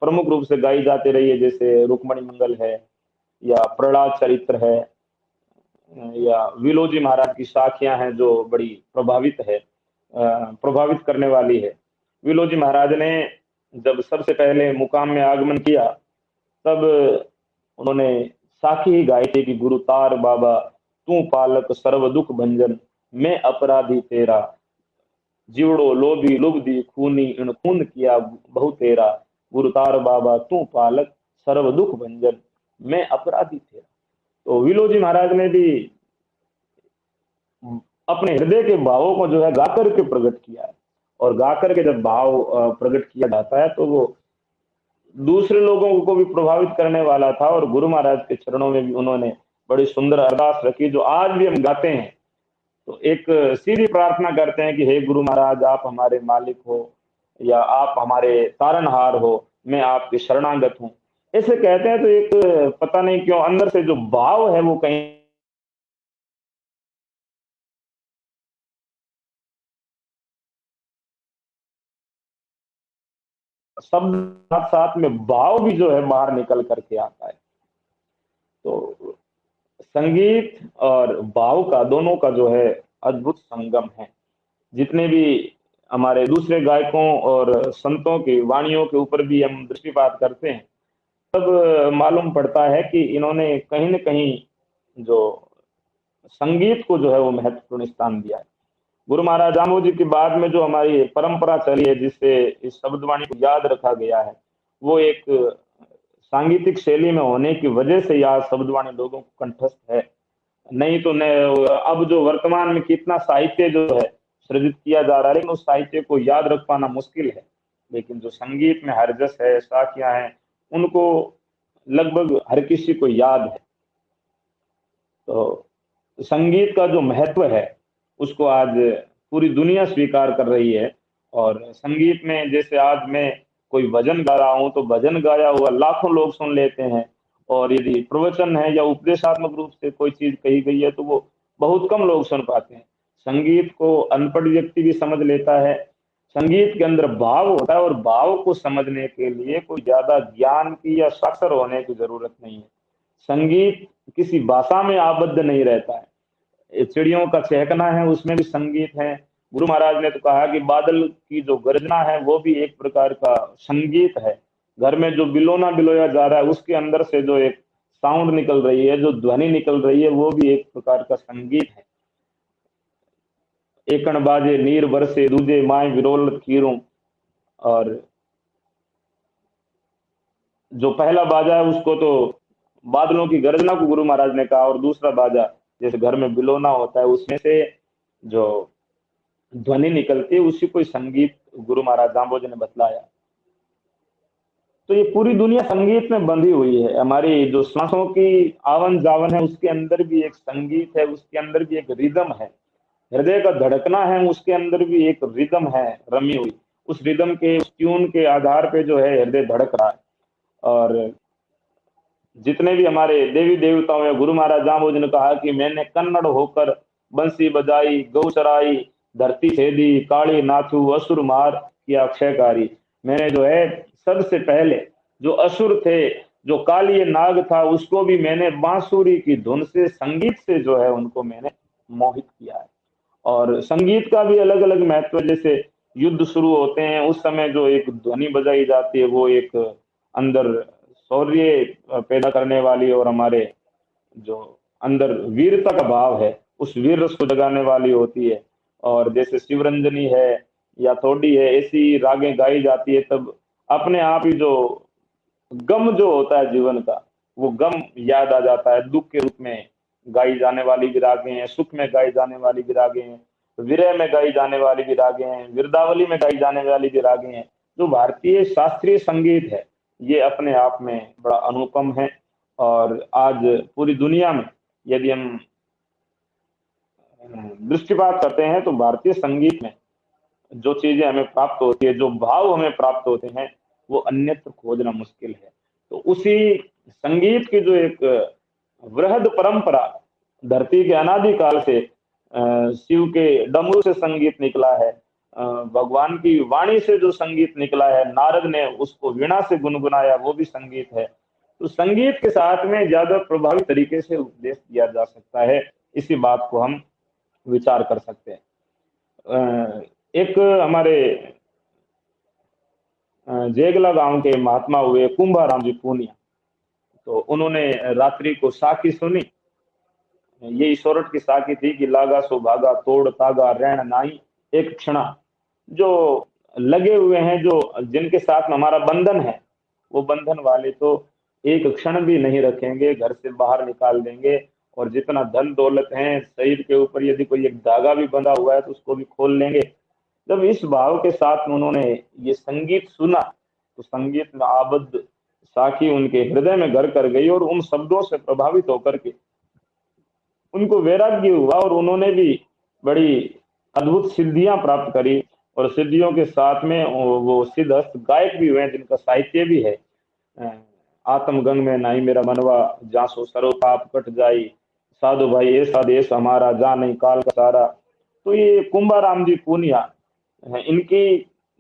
प्रमुख रूप से गाई जाती रही है, जैसे रुक्मणी मंगल है, या प्रहलाद चरित्र है, या विलोजी महाराज की साखियां हैं जो बड़ी प्रभावित करने वाली है। विलोजी महाराज ने जब सबसे पहले मुकाम में आगमन किया, तब उन्होंने साखी ही गाई थी कि गुरु तार बाबा तू पालक सर्व दुख भंजन, मैं अपराधी तेरा, जीवड़ो लोभी लुब्धि खूनी इन खून किया बहु तेरा, गुरु तार बाबा तू पालक सर्व दुख भंजन, मैं अपराधी तेरा। तो विलोजी महाराज ने भी अपने हृदय के भावों को जो है गाकर के प्रकट किया है। और गाकर के जब भाव प्रकट किया जाता है तो वो दूसरे लोगों को भी प्रभावित करने वाला था। और गुरु महाराज के चरणों में भी उन्होंने बड़ी सुंदर अरदास रखी, जो आज भी हम गाते हैं। तो एक सीधी प्रार्थना करते हैं कि हे गुरु महाराज, आप हमारे मालिक हो, या आप हमारे तारनहार हो, मैं आपके शरणागत हूँ, ऐसे कहते हैं। तो एक पता नहीं क्यों अंदर से जो भाव है वो कहीं शब्द साथ साथ में भाव भी जो है बाहर निकल करके आता है। तो संगीत और भाव का, दोनों का जो है अद्भुत संगम है। जितने भी हमारे दूसरे गायकों और संतों की वाणियों के ऊपर भी हम दृष्टिपात करते हैं, तब मालूम पड़ता है कि इन्होंने कहीं न कहीं जो संगीत को जो है वो महत्वपूर्ण स्थान दिया है। गुरु महाराज दामो जी के बाद में जो हमारी परंपरा चली है, जिससे इस शब्दवाणी को याद रखा गया है, वो एक सांगीतिक शैली में होने की वजह से यह शब्दवाणी लोगों को कंठस्थ है। नहीं तो अब जो वर्तमान में कितना साहित्य जो है सृजित किया जा रहा है, लेकिन उस साहित्य को याद रख पाना मुश्किल है। लेकिन जो संगीत में हरजस है, साखियां हैं, उनको लगभग हर किसी को याद है। तो संगीत का जो महत्व है उसको आज पूरी दुनिया स्वीकार कर रही है। और संगीत में जैसे आज मैं कोई भजन गा रहा हूँ तो भजन गाया हुआ लाखों लोग सुन लेते हैं, और यदि प्रवचन है या उपदेशात्मक रूप से कोई चीज कही गई है तो वो बहुत कम लोग सुन पाते हैं। संगीत को अनपढ़ व्यक्ति भी समझ लेता है। संगीत के अंदर भाव होता है, और भाव को समझने के लिए कोई ज्यादा ज्ञान की या साक्षर होने की जरूरत नहीं है। संगीत किसी भाषा में आबद्ध नहीं रहता है। चिड़ियों का चहकना है, उसमें भी संगीत है। गुरु महाराज ने तो कहा कि बादल की जो गर्जना है वो भी एक प्रकार का संगीत है। घर में जो बिलोना बिलोया जा रहा है उसके अंदर से जो एक साउंड निकल रही है, जो ध्वनि निकल रही है, वो भी एक प्रकार का संगीत है। एकण बाजे नीर बरसे दूजे माए विरोल खीरूं, और जो पहला बाजा है उसको तो बादलों की गर्जना को गुरु महाराज ने कहा, और दूसरा बाजा जैसे घर में बिलोना होता है उसमें से जो ध्वनि निकलती है उसी को संगीत गुरु महाराज जाम्बोजी ने बतलाया। तो ये पूरी दुनिया संगीत में बंधी हुई है। हमारी जो सांसों की आवन जावन है उसके अंदर भी एक संगीत है, उसके अंदर भी एक रिदम है। हृदय का धड़कना है, उसके अंदर भी एक रिदम है रमी हुई। उस रिदम के, उस ट्यून के आधार पे जो है हृदय धड़क रहा है। और जितने भी हमारे देवी देवताओं में गुरु महाराज जाम्बोजी ने कहा कि मैंने कन्नड़ होकर बंसी बजाई, गौ चराई, धरती छेदी, काली नाथू, असुर मार किया अक्षयकारी। मैंने जो है सबसे पहले जो असुर थे, जो काली नाग था, उसको भी मैंने बांसुरी की धुन से, संगीत से जो है उनको मैंने मोहित किया है। और संगीत का भी अलग अलग महत्व, जैसे युद्ध शुरू होते हैं उस समय जो एक ध्वनि बजाई जाती है वो एक अंदर शौर्य पैदा करने वाली और हमारे जो अंदर वीरता का भाव है उस वीर रस को जगाने वाली होती है। और जैसे शिवरंजनी है या थोड़ी है, ऐसी रागें गाई जाती है, तब अपने आप ही जो गम जो होता है जीवन का, वो गम याद आ जाता है। दुख के रूप में गाई जाने वाली भी रागें हैं, सुख में गाई जाने वाली भी रागें हैं, विरह में गाई जाने वाली भी रागें हैं, विरदावली में गाई जाने वाली भी रागें हैं। जो भारतीय शास्त्रीय संगीत है ये अपने आप में बड़ा अनुपम है। और आज पूरी दुनिया में यदि हम दृष्टिपात करते हैं तो भारतीय संगीत में जो चीजें हमें प्राप्त होती है, जो भाव हमें प्राप्त होते हैं, वो अन्यत्र खोजना मुश्किल है। तो उसी संगीत की जो एक वृहद परंपरा धरती के अनादि काल से शिव के डमरू से संगीत निकला है, भगवान की वाणी से जो संगीत निकला है, नारद ने उसको वीणा से गुनगुनाया, वो भी संगीत है। तो संगीत के साथ में ज्यादा प्रभावी तरीके से उपदेश दिया जा सकता है, इसी बात को हम विचार कर सकते हैं। एक हमारे जेगला गांव के महात्मा हुए कुंभाराम जी पूनिया, तो उन्होंने रात्रि को साखी सुनी। ये सोरठ की साखी थी कि लागा सो भागा तोड़ तागा रैन नाई एक क्षणा। जो लगे हुए हैं, जो जिनके साथ में हमारा बंधन है, वो बंधन वाले तो एक क्षण भी नहीं रखेंगे, घर से बाहर निकाल देंगे। और जितना धन दौलत है, शरीर के ऊपर यदि कोई एक धागा भी बंधा हुआ है तो उसको भी खोल लेंगे। जब इस भाव के साथ में उन्होंने ये संगीत सुना तो संगीत में आबद्ध साखी उनके हृदय में घर कर गई, और उन शब्दों से प्रभावित होकर के उनको वैराग्य हुआ, और उन्होंने भी बड़ी अद्भुत सिद्धियां प्राप्त करी। और सिद्धियों के साथ में वो सिद्धहस्त गायक भी हुए जिनका साहित्य भी है। आत्मगंग में नाई मेरा मनवा, जासो सरो पाप कट जाई, साधु भाई ऐसा देश हमारा, जा नहीं काल का सारा। तो ये कुंभाराम जी पूनिया, इनकी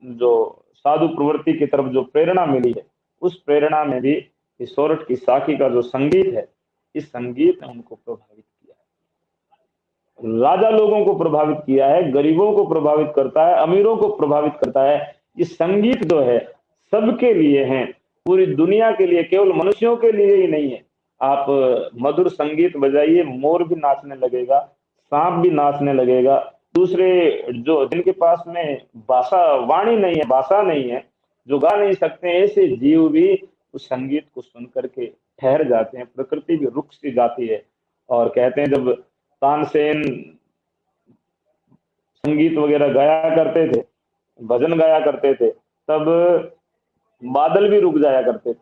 जो साधु प्रवृत्ति की तरफ जो प्रेरणा मिली है, उस प्रेरणा में भी इस सोरठ की साखी का जो संगीत है, इस संगीत ने उनको प्रभावित किया है। राजा लोगों को प्रभावित किया है, गरीबों को प्रभावित करता है, अमीरों को प्रभावित करता है। ये संगीत जो है सबके लिए है, पूरी दुनिया के लिए, केवल मनुष्यों के लिए ही नहीं है। आप मधुर संगीत बजाइए, मोर भी नाचने लगेगा, सांप भी नाचने लगेगा। दूसरे जो जिनके पास में भाषा वाणी नहीं है, भाषा नहीं है, जो गा नहीं सकते, ऐसे जीव भी उस संगीत को सुन करके ठहर जाते हैं। प्रकृति भी रुक सी जाती है। और कहते हैं जब तानसेन संगीत वगैरह गाया करते थे, भजन गाया करते थे, तब बादल भी रुक जाया करते थे,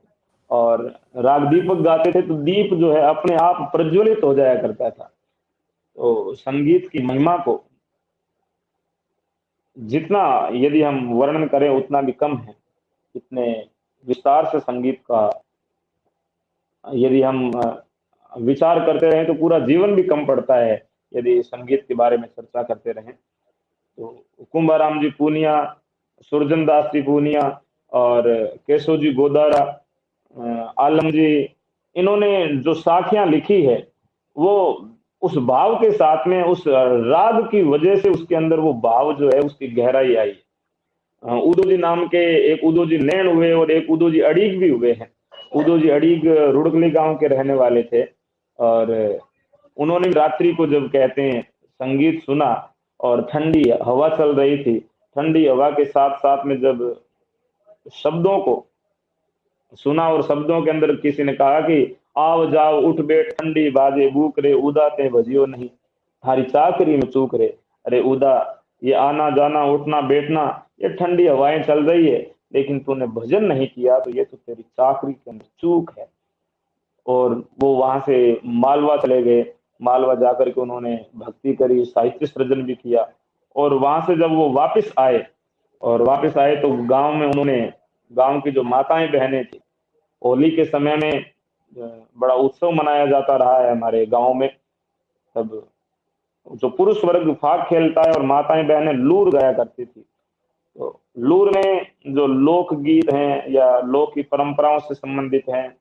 और राग दीपक गाते थे तो दीप जो है अपने आप प्रज्वलित हो जाया करता था। तो संगीत की महिमा को जितना यदि हम वर्णन करें उतना भी कम है। इतने विस्तार से संगीत का यदि हम विचार करते रहें तो पूरा जीवन भी कम पड़ता है यदि संगीत के बारे में चर्चा करते रहें। तो कुंभाराम जी पूनिया, सुरजन दास जी पूनिया और केशव जी गोदारा, आलम जी, इन्होंने जो साखियां लिखी है वो उस भाव के साथ में, उस राग की वजह से उसके अंदर वो भाव जो है उसकी गहराई आई। उदो जी नाम के एक उदो जी नैन हुए और एक उदो जी अड़ीग भी हुए हैं। उदो जी अड़ीग रुड़कली गांव के रहने वाले थे, और उन्होंने रात्रि को जब कहते हैं संगीत सुना और ठंडी हवा चल रही थी, ठंडी हवा के साथ साथ में जब शब्दों को सुना और शब्दों के अंदर किसी ने कहा कि आओ जाओ उठ बैठ ठंडी बाजे बूक रे उदा ते भजियो नहीं, थारी चाकरी में चूक रे। अरे उदा, ये आना जाना उठना बैठना ये ठंडी हवाएं चल रही है, लेकिन तूने भजन नहीं किया तो ये तो तेरी चाकरी के अंदर चूक है। और वो वहां से मालवा चले गए। मालवा जाकर के उन्होंने भक्ति करी, साहित्य सृजन भी किया। और वहां से जब वो वापस आए तो गांव में उन्होंने, गांव की जो माताएं बहनें थी, होली के समय में बड़ा उत्सव मनाया जाता रहा है हमारे गांव में। तब जो पुरुष वर्ग फाग खेलता है और माताएं बहनें लूर गाया करती थी। तो लूर में जो लोकगीत हैं या लोक की परंपराओं से संबंधित हैं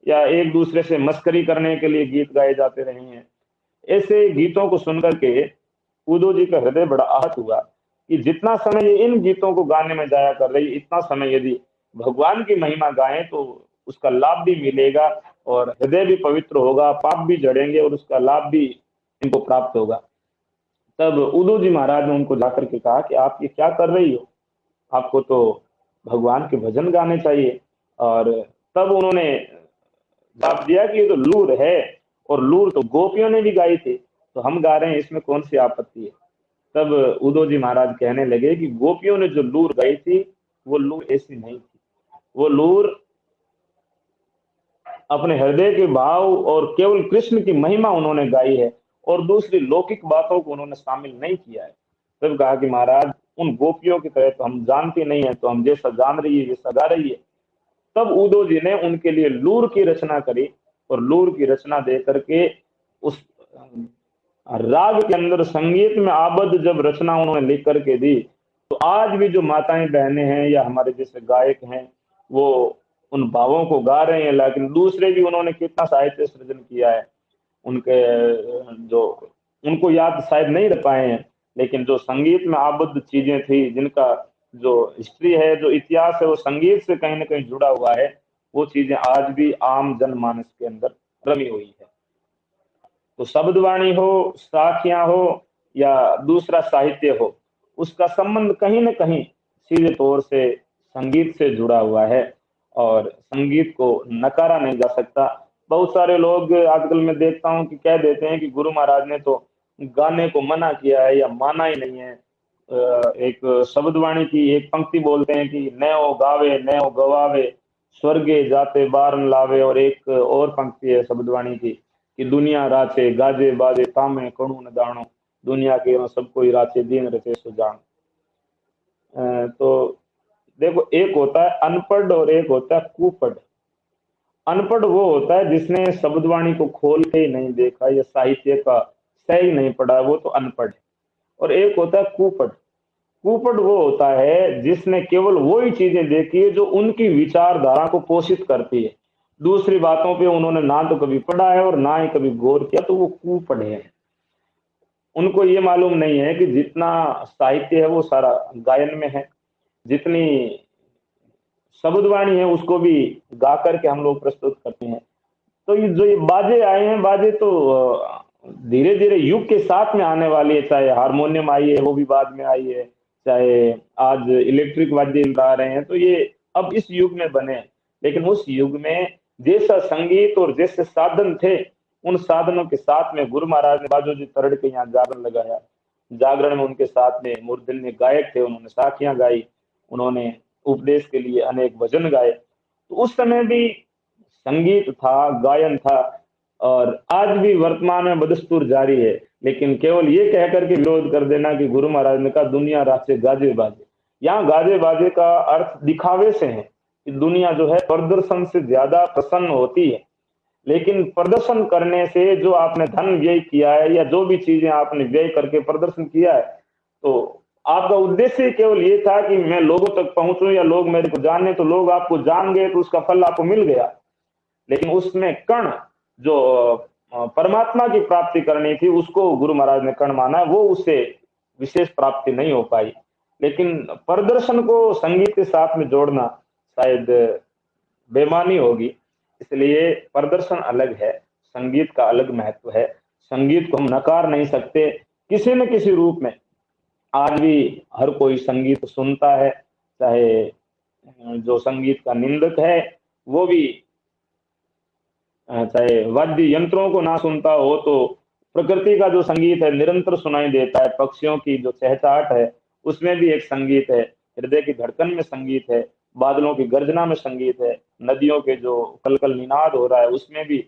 या एक दूसरे से मस्करी करने के लिए गीत गाए जाते रहे हैं, ऐसे गीतों को सुनकर के उदो जी का हृदय बड़ा आहत हुआ कि जितना समय ये इन गीतों को गाने में जाया कर रही, इतना समय यदि भगवान की महिमा गाएं तो उसका लाभ भी मिलेगा और हृदय भी पवित्र होगा, पाप भी जड़ेंगे और उसका लाभ भी इनको प्राप्त होगा। तब उदो जी महाराज ने उनको जाकर के कहा कि आप ये क्या कर रही हो, आपको तो भगवान के भजन गाने चाहिए। और तब उन्होंने जवाब दिया कि ये तो लूर है, और लूर तो गोपियों ने भी गाई थी, तो हम गा रहे हैं, इसमें कौन सी आपत्ति है। तब उदो जी महाराज कहने लगे कि गोपियों ने जो लूर गाई थी वो लूर ऐसी नहीं थी, वो लूर अपने हृदय के भाव और केवल कृष्ण की महिमा उन्होंने गाई है और दूसरी लौकिक बातों को उन्होंने शामिल नहीं किया है। तब कहा कि महाराज उन गोपियों की तरह तो हम जानते नहीं है, तो हम जैसा जान रही है वैसा गा रही है। तब उदो जी ने उनके लिए लूर की रचना करी और लूर की रचना दे करके उस राग के अंदर संगीत में आबद्ध जब रचना उन्होंने लिख करके दी, तो आज भी जो माताएं बहनें हैं या हमारे जैसे गायक हैं वो उन भावों को गा रहे हैं। लेकिन दूसरे भी उन्होंने कितना साहित्य सृजन किया है, उनके जो उनको याद शायद नहीं रख पाए हैं, लेकिन जो संगीत में आबद्ध चीजें थी, जिनका जो हिस्ट्री है, जो इतिहास है, वो संगीत से कहीं ना कहीं जुड़ा हुआ है, वो चीजें आज भी आम जनमानस के अंदर रमी हुई है। तो शब्दवाणी हो, साखियां हो या दूसरा साहित्य हो, उसका संबंध कहीं ना कहीं सीधे तौर से संगीत से जुड़ा हुआ है और संगीत को नकारा नहीं जा सकता। बहुत सारे लोग आजकल मैं देखता हूँ कि कह देते हैं कि गुरु महाराज ने तो गाने को मना किया है या माना ही नहीं है। एक शब्दवाणी की एक पंक्ति बोलते हैं कि नयो गावे नयो गवावे स्वर्गे जाते बारन लावे, और एक और पंक्ति है शब्दवाणी की कि दुनिया राचे गाजे बाजे तामे कणु न दाणो, दुनिया के सब कोई राचे दीन रचे सो जान। तो देखो, एक होता है अनपढ़ और एक होता है कुपढ़। अनपढ़ वो होता है जिसने शब्दवाणी को खोल के ही नहीं देखा या साहित्य का सही नहीं पढ़ा, वो तो अनपढ़ है। और एक होता है कुपढ़। कुपढ़ वो होता है जिसने केवल वही चीजें देखी है जो उनकी विचारधारा को पोषित करती है, दूसरी बातों पे उन्होंने ना तो कभी पढ़ा है और ना ही कभी गौर किया, तो वो कुपढ़ है। उनको ये मालूम नहीं है कि जितना साहित्य है वो सारा गायन में है, जितनी शब्दवाणी है उसको भी गा करके हम लोग प्रस्तुत करते हैं। तो ये जो ये बाजे आए हैं, बाजे तो धीरे धीरे युग के साथ में आने वाली है। चाहे हारमोनियम आई है वो भी बाद में आई है, चाहे आज इलेक्ट्रिक वाद्य यंत्र आ रहे हैं, तो ये अब इस युग में बने। लेकिन उस युग में जैसा संगीत और जैसे साधन थे उन साधनों के साथ में गुरु महाराज ने बाजू जी तरड़ के यहाँ जागरण लगाया। जागरण में उनके साथ में मूर्धन्य गायक थे, उन्होंने साखियां गाई, उन्होंने उपदेश के लिए अनेक भजन गाए। तो उस समय भी संगीत था, गायन था, और आज भी वर्तमान में बदस्तूर जारी है। लेकिन केवल ये कह करके विरोध कर देना कि गुरु महाराज ने कहा दुनिया रात से गाजे बाजे, यहाँ गाजे बाजे का अर्थ दिखावे से है कि दुनिया जो है प्रदर्शन से ज्यादा प्रसन्न होती है। लेकिन प्रदर्शन करने से जो आपने धन व्यय किया है या जो भी चीजें आपने व्यय करके प्रदर्शन किया है, तो आपका उद्देश्य केवल ये था कि मैं लोगों तक पहुंचूं या लोग मेरे को जाने, तो लोग आपको जान गए तो उसका फल आपको मिल गया। लेकिन उसमें कण जो परमात्मा की प्राप्ति करनी थी, उसको गुरु महाराज ने कण माना, वो उससे विशेष प्राप्ति नहीं हो पाई। लेकिन प्रदर्शन को संगीत के साथ में जोड़ना शायद बेईमानी होगी, इसलिए प्रदर्शन अलग है, संगीत का अलग महत्व है। संगीत को हम नकार नहीं सकते, किसी न किसी रूप में आज भी हर कोई संगीत सुनता है। चाहे जो संगीत का निंदक है वो भी चाहे वाद्य यंत्रों को ना सुनता हो तो प्रकृति का जो संगीत है निरंतर सुनाई देता है। पक्षियों की जो चहचहाट है उसमें भी एक संगीत है, हृदय की धड़कन में संगीत है, बादलों की गर्जना में संगीत है, नदियों के जो कलकल निनाद हो रहा है उसमें भी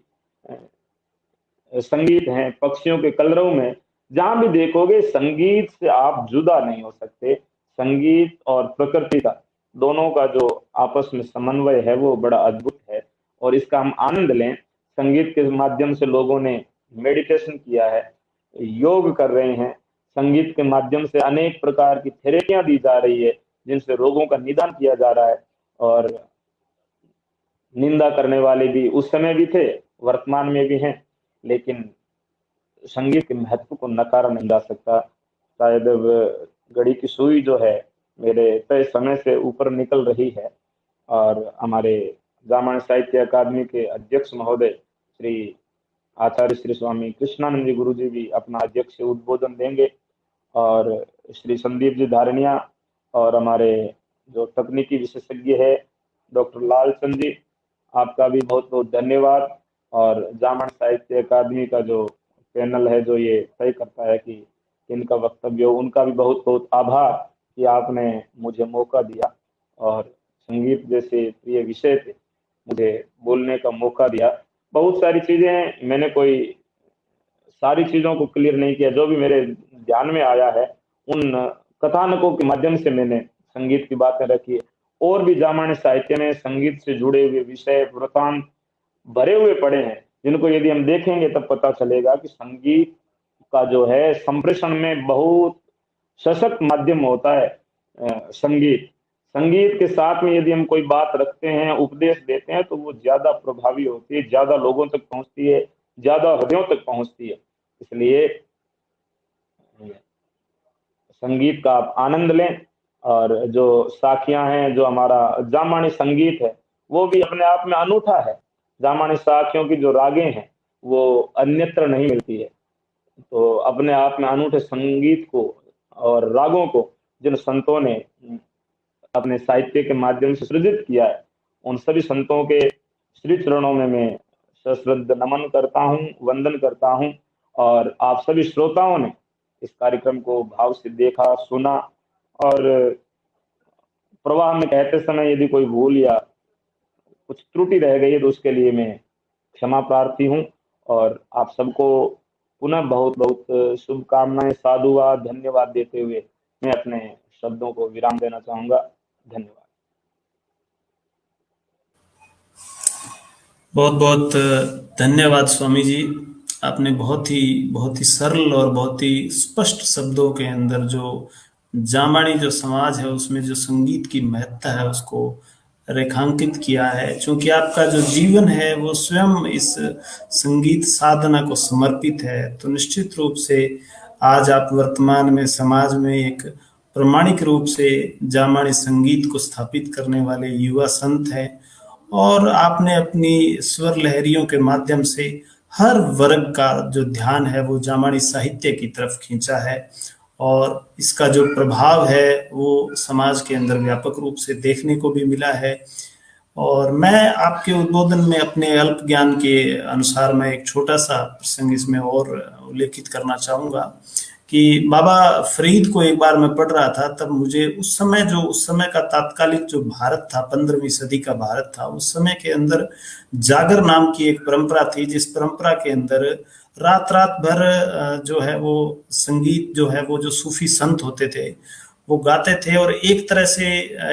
संगीत है, पक्षियों के कलरव में जहां भी देखोगे संगीत से आप जुदा नहीं हो सकते। संगीत और प्रकृति का दोनों का जो आपस में समन्वय है वो बड़ा अद्भुत है, और इसका हम आनंद लें। संगीत के माध्यम से लोगों ने मेडिटेशन किया है, योग कर रहे हैं, संगीत के माध्यम से अनेक प्रकार की थेरेपियां दी जा रही है जिनसे रोगों का निदान किया जा रहा है। और निंदा करने वाले भी उस समय भी थे, वर्तमान में भी हैं, लेकिन संगीत के महत्व को नकारा नहीं जा सकता। शायद अब घड़ी की सुई जो है मेरे तय समय से ऊपर निकल रही है, और हमारे जामणी साहित्य अकादमी के अध्यक्ष महोदय श्री आचार्य श्री स्वामी कृष्णानंद जी गुरु जी भी अपना अध्यक्ष उद्बोधन देंगे, और श्री संदीप जी धारणिया और हमारे जो तकनीकी विशेषज्ञ है डॉक्टर लालचंद जी, आपका भी बहुत बहुत धन्यवाद। और जामणी साहित्य अकादमी का जो पैनल है जो ये तय करता है कि इनका वक्तव्य हो, उनका भी बहुत बहुत आभार कि आपने मुझे मौका दिया और संगीत जैसे प्रिय विषय पे मुझे बोलने का मौका दिया। बहुत सारी चीजें मैंने कोई सारी चीजों को क्लियर नहीं किया, जो भी मेरे ध्यान में आया है उन कथानकों के माध्यम से मैंने संगीत की बातें रखी है। और भी जामणी साहित्य में संगीत से जुड़े हुए विषय वृतांत भरे हुए पड़े हैं, जिनको यदि हम देखेंगे तब पता चलेगा कि संगीत का जो है संप्रेषण में बहुत सशक्त माध्यम होता है। संगीत संगीत के साथ में यदि हम कोई बात रखते हैं, उपदेश देते हैं, तो वो ज्यादा प्रभावी होती है, ज्यादा लोगों तक पहुंचती है, ज्यादा हृदयों तक पहुंचती है। इसलिए संगीत का आप आनंद लें। और जो साखियां हैं, जो हमारा जामणी संगीत है वो भी अपने आप में अनूठा है। जामणी साखियों की जो रागें हैं वो अन्यत्र नहीं मिलती है। तो अपने आप में अनूठे संगीत को और रागों को जिन संतों ने अपने साहित्य के माध्यम से सृजित किया है, उन सभी संतों के श्री चरणों में मैं सश्रद्ध नमन करता हूँ, वंदन करता हूँ। और आप सभी श्रोताओं ने इस कार्यक्रम को भाव से देखा, सुना, और प्रवाह में कहते समय यदि कोई भूल या कुछ त्रुटि रह गई है तो उसके लिए मैं क्षमा प्रार्थी हूँ। और आप सबको पुनः बहुत बहुत शुभकामनाएं, साधुवाद, धन्यवाद देते हुए मैं अपने शब्दों को विराम देना चाहूंगा। धन्यवाद। बहुत बहुत धन्यवाद स्वामी जी। आपने बहुत ही सरल और बहुत ही स्पष्ट शब्दों के अंदर जो जामणी जो समाज है उसमें जो संगीत की महत्ता है उसको रेखांकित किया है। क्योंकि आपका जो जीवन है वो स्वयं इस संगीत साधना को समर्पित है, तो निश्चित रूप से आज आप वर्तमान में समाज में एक प्रमाणिक रूप से जामणी संगीत को स्थापित करने वाले युवा संत हैं। और आपने अपनी स्वर लहरियों के माध्यम से हर वर्ग का जो ध्यान है वो जामणी साहित्य की तरफ खींचा है, और इसका जो प्रभाव है वो समाज के अंदर व्यापक रूप से देखने को भी मिला है। और मैं आपके उद्बोधन में अपने अल्प ज्ञान के अनुसार मैं एक छोटा सा प्रसंग इसमें और उल्लेखित करना चाहूंगा कि बाबा फरीद को एक बार मैं पढ़ रहा था, तब मुझे उस समय का तात्कालिक जो भारत था, 15वीं सदी का भारत था, उस समय के अंदर जागर नाम की एक परंपरा थी, जिस परंपरा के अंदर रात रात भर जो है वो संगीत जो है वो जो सूफी संत होते थे वो गाते थे। और एक तरह से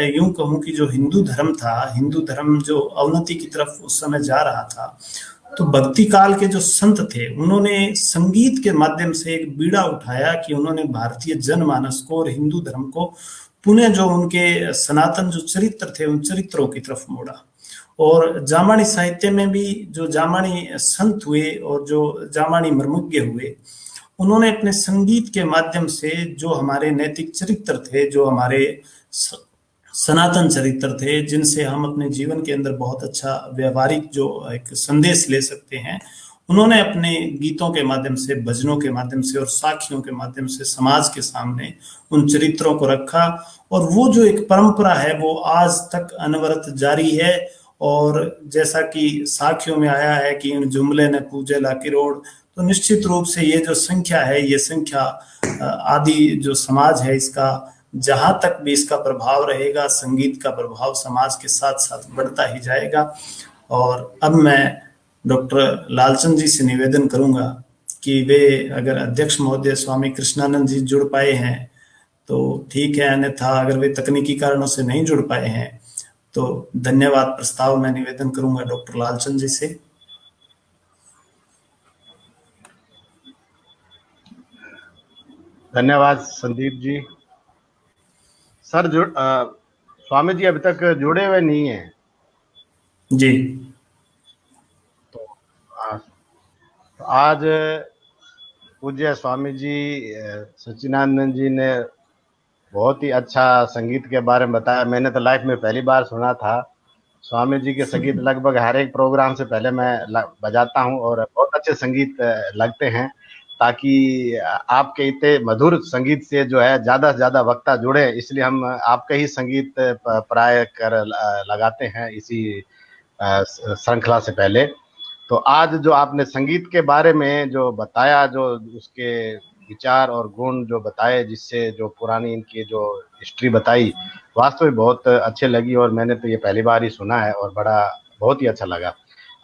यूं कहूं कि जो हिंदू धर्म था, हिंदू धर्म जो अवनति की तरफ उस समय जा रहा था, तो भक्ति काल के जो संत थे उन्होंने संगीत के माध्यम से एक बीड़ा उठाया कि उन्होंने भारतीय जनमानस को और हिंदू धर्म को पुनः जो उनके सनातन जो चरित्र थे उन चरित्रों की तरफ मोड़ा। और जामानी साहित्य में भी जो जामानी संत हुए और जो जामानी मर्मज्ञ हुए, उन्होंने अपने संगीत के माध्यम से जो हमारे नैतिक चरित्र थे, जो हमारे सनातन चरित्र थे, जिनसे हम अपने जीवन के अंदर बहुत अच्छा व्यवहारिक जो एक संदेश ले सकते हैं, उन्होंने अपने गीतों के माध्यम से, भजनों के माध्यम से और साखियों के माध्यम से समाज के सामने उन चरित्रों को रखा। और वो जो एक परंपरा है वो आज तक अनवरत जारी है। और जैसा कि साखियों में आया है कि इन जुमले ने पूजे ला किरोड़, तो निश्चित रूप से ये जो संख्या है, ये संख्या आदि जो समाज है इसका जहां तक भी इसका प्रभाव रहेगा, संगीत का प्रभाव समाज के साथ साथ बढ़ता ही जाएगा। और अब मैं डॉक्टर लालचंद जी से निवेदन करूंगा कि वे अगर अध्यक्ष महोदय स्वामी कृष्णानंद जी जुड़ पाए हैं तो ठीक है, अन्यथा अगर वे तकनीकी कारणों से नहीं जुड़ पाए हैं तो धन्यवाद प्रस्ताव मैं निवेदन करूंगा डॉक्टर लालचंद जी से। धन्यवाद संदीप जी। सर स्वामी जी अभी तक जुड़े हुए नहीं हैं जी। तो आज पूज्य स्वामी जी सच्चिदानंद जी ने बहुत ही अच्छा संगीत के बारे में बताया। मैंने तो लाइफ में पहली बार सुना था। स्वामी जी के संगीत लगभग हर एक प्रोग्राम से पहले मैं बजाता हूं और बहुत अच्छे संगीत लगते हैं, ताकि आपके इतने मधुर संगीत से जो है ज़्यादा से ज़्यादा वक्ता जुड़े, इसलिए हम आपके ही संगीत प्राय कर लगाते हैं इसी श्रृंखला से पहले। तो आज जो आपने संगीत के बारे में जो बताया, जो उसके विचार और गुण जो बताए, जिससे जो पुरानी इनकी जो हिस्ट्री बताई, वास्तव में बहुत अच्छे लगी और मैंने तो ये पहली बार ही सुना है और बहुत ही अच्छा लगा।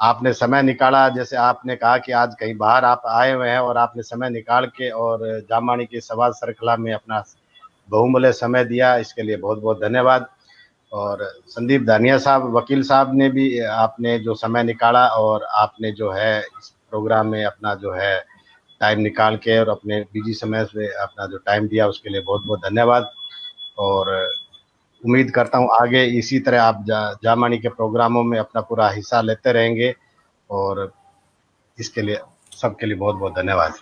आपने समय निकाला, जैसे आपने कहा कि आज कहीं बाहर आप आए हुए हैं और आपने समय निकाल के और जामानी की सवाल श्रृंखला में अपना बहुमूल्य समय दिया, इसके लिए बहुत बहुत धन्यवाद। और संदीप दानिया साहब, वकील साहब ने भी आपने जो समय निकाला और आपने जो है इस प्रोग्राम में अपना जो है टाइम निकाल के और अपने बिजी समय से अपना जो टाइम दिया, उसके लिए बहुत बहुत धन्यवाद। और उम्मीद करता हूँ आगे इसी तरह आप जामानी के प्रोग्रामों में अपना पूरा हिस्सा लेते रहेंगे और इसके लिए सबके लिए बहुत बहुत धन्यवाद।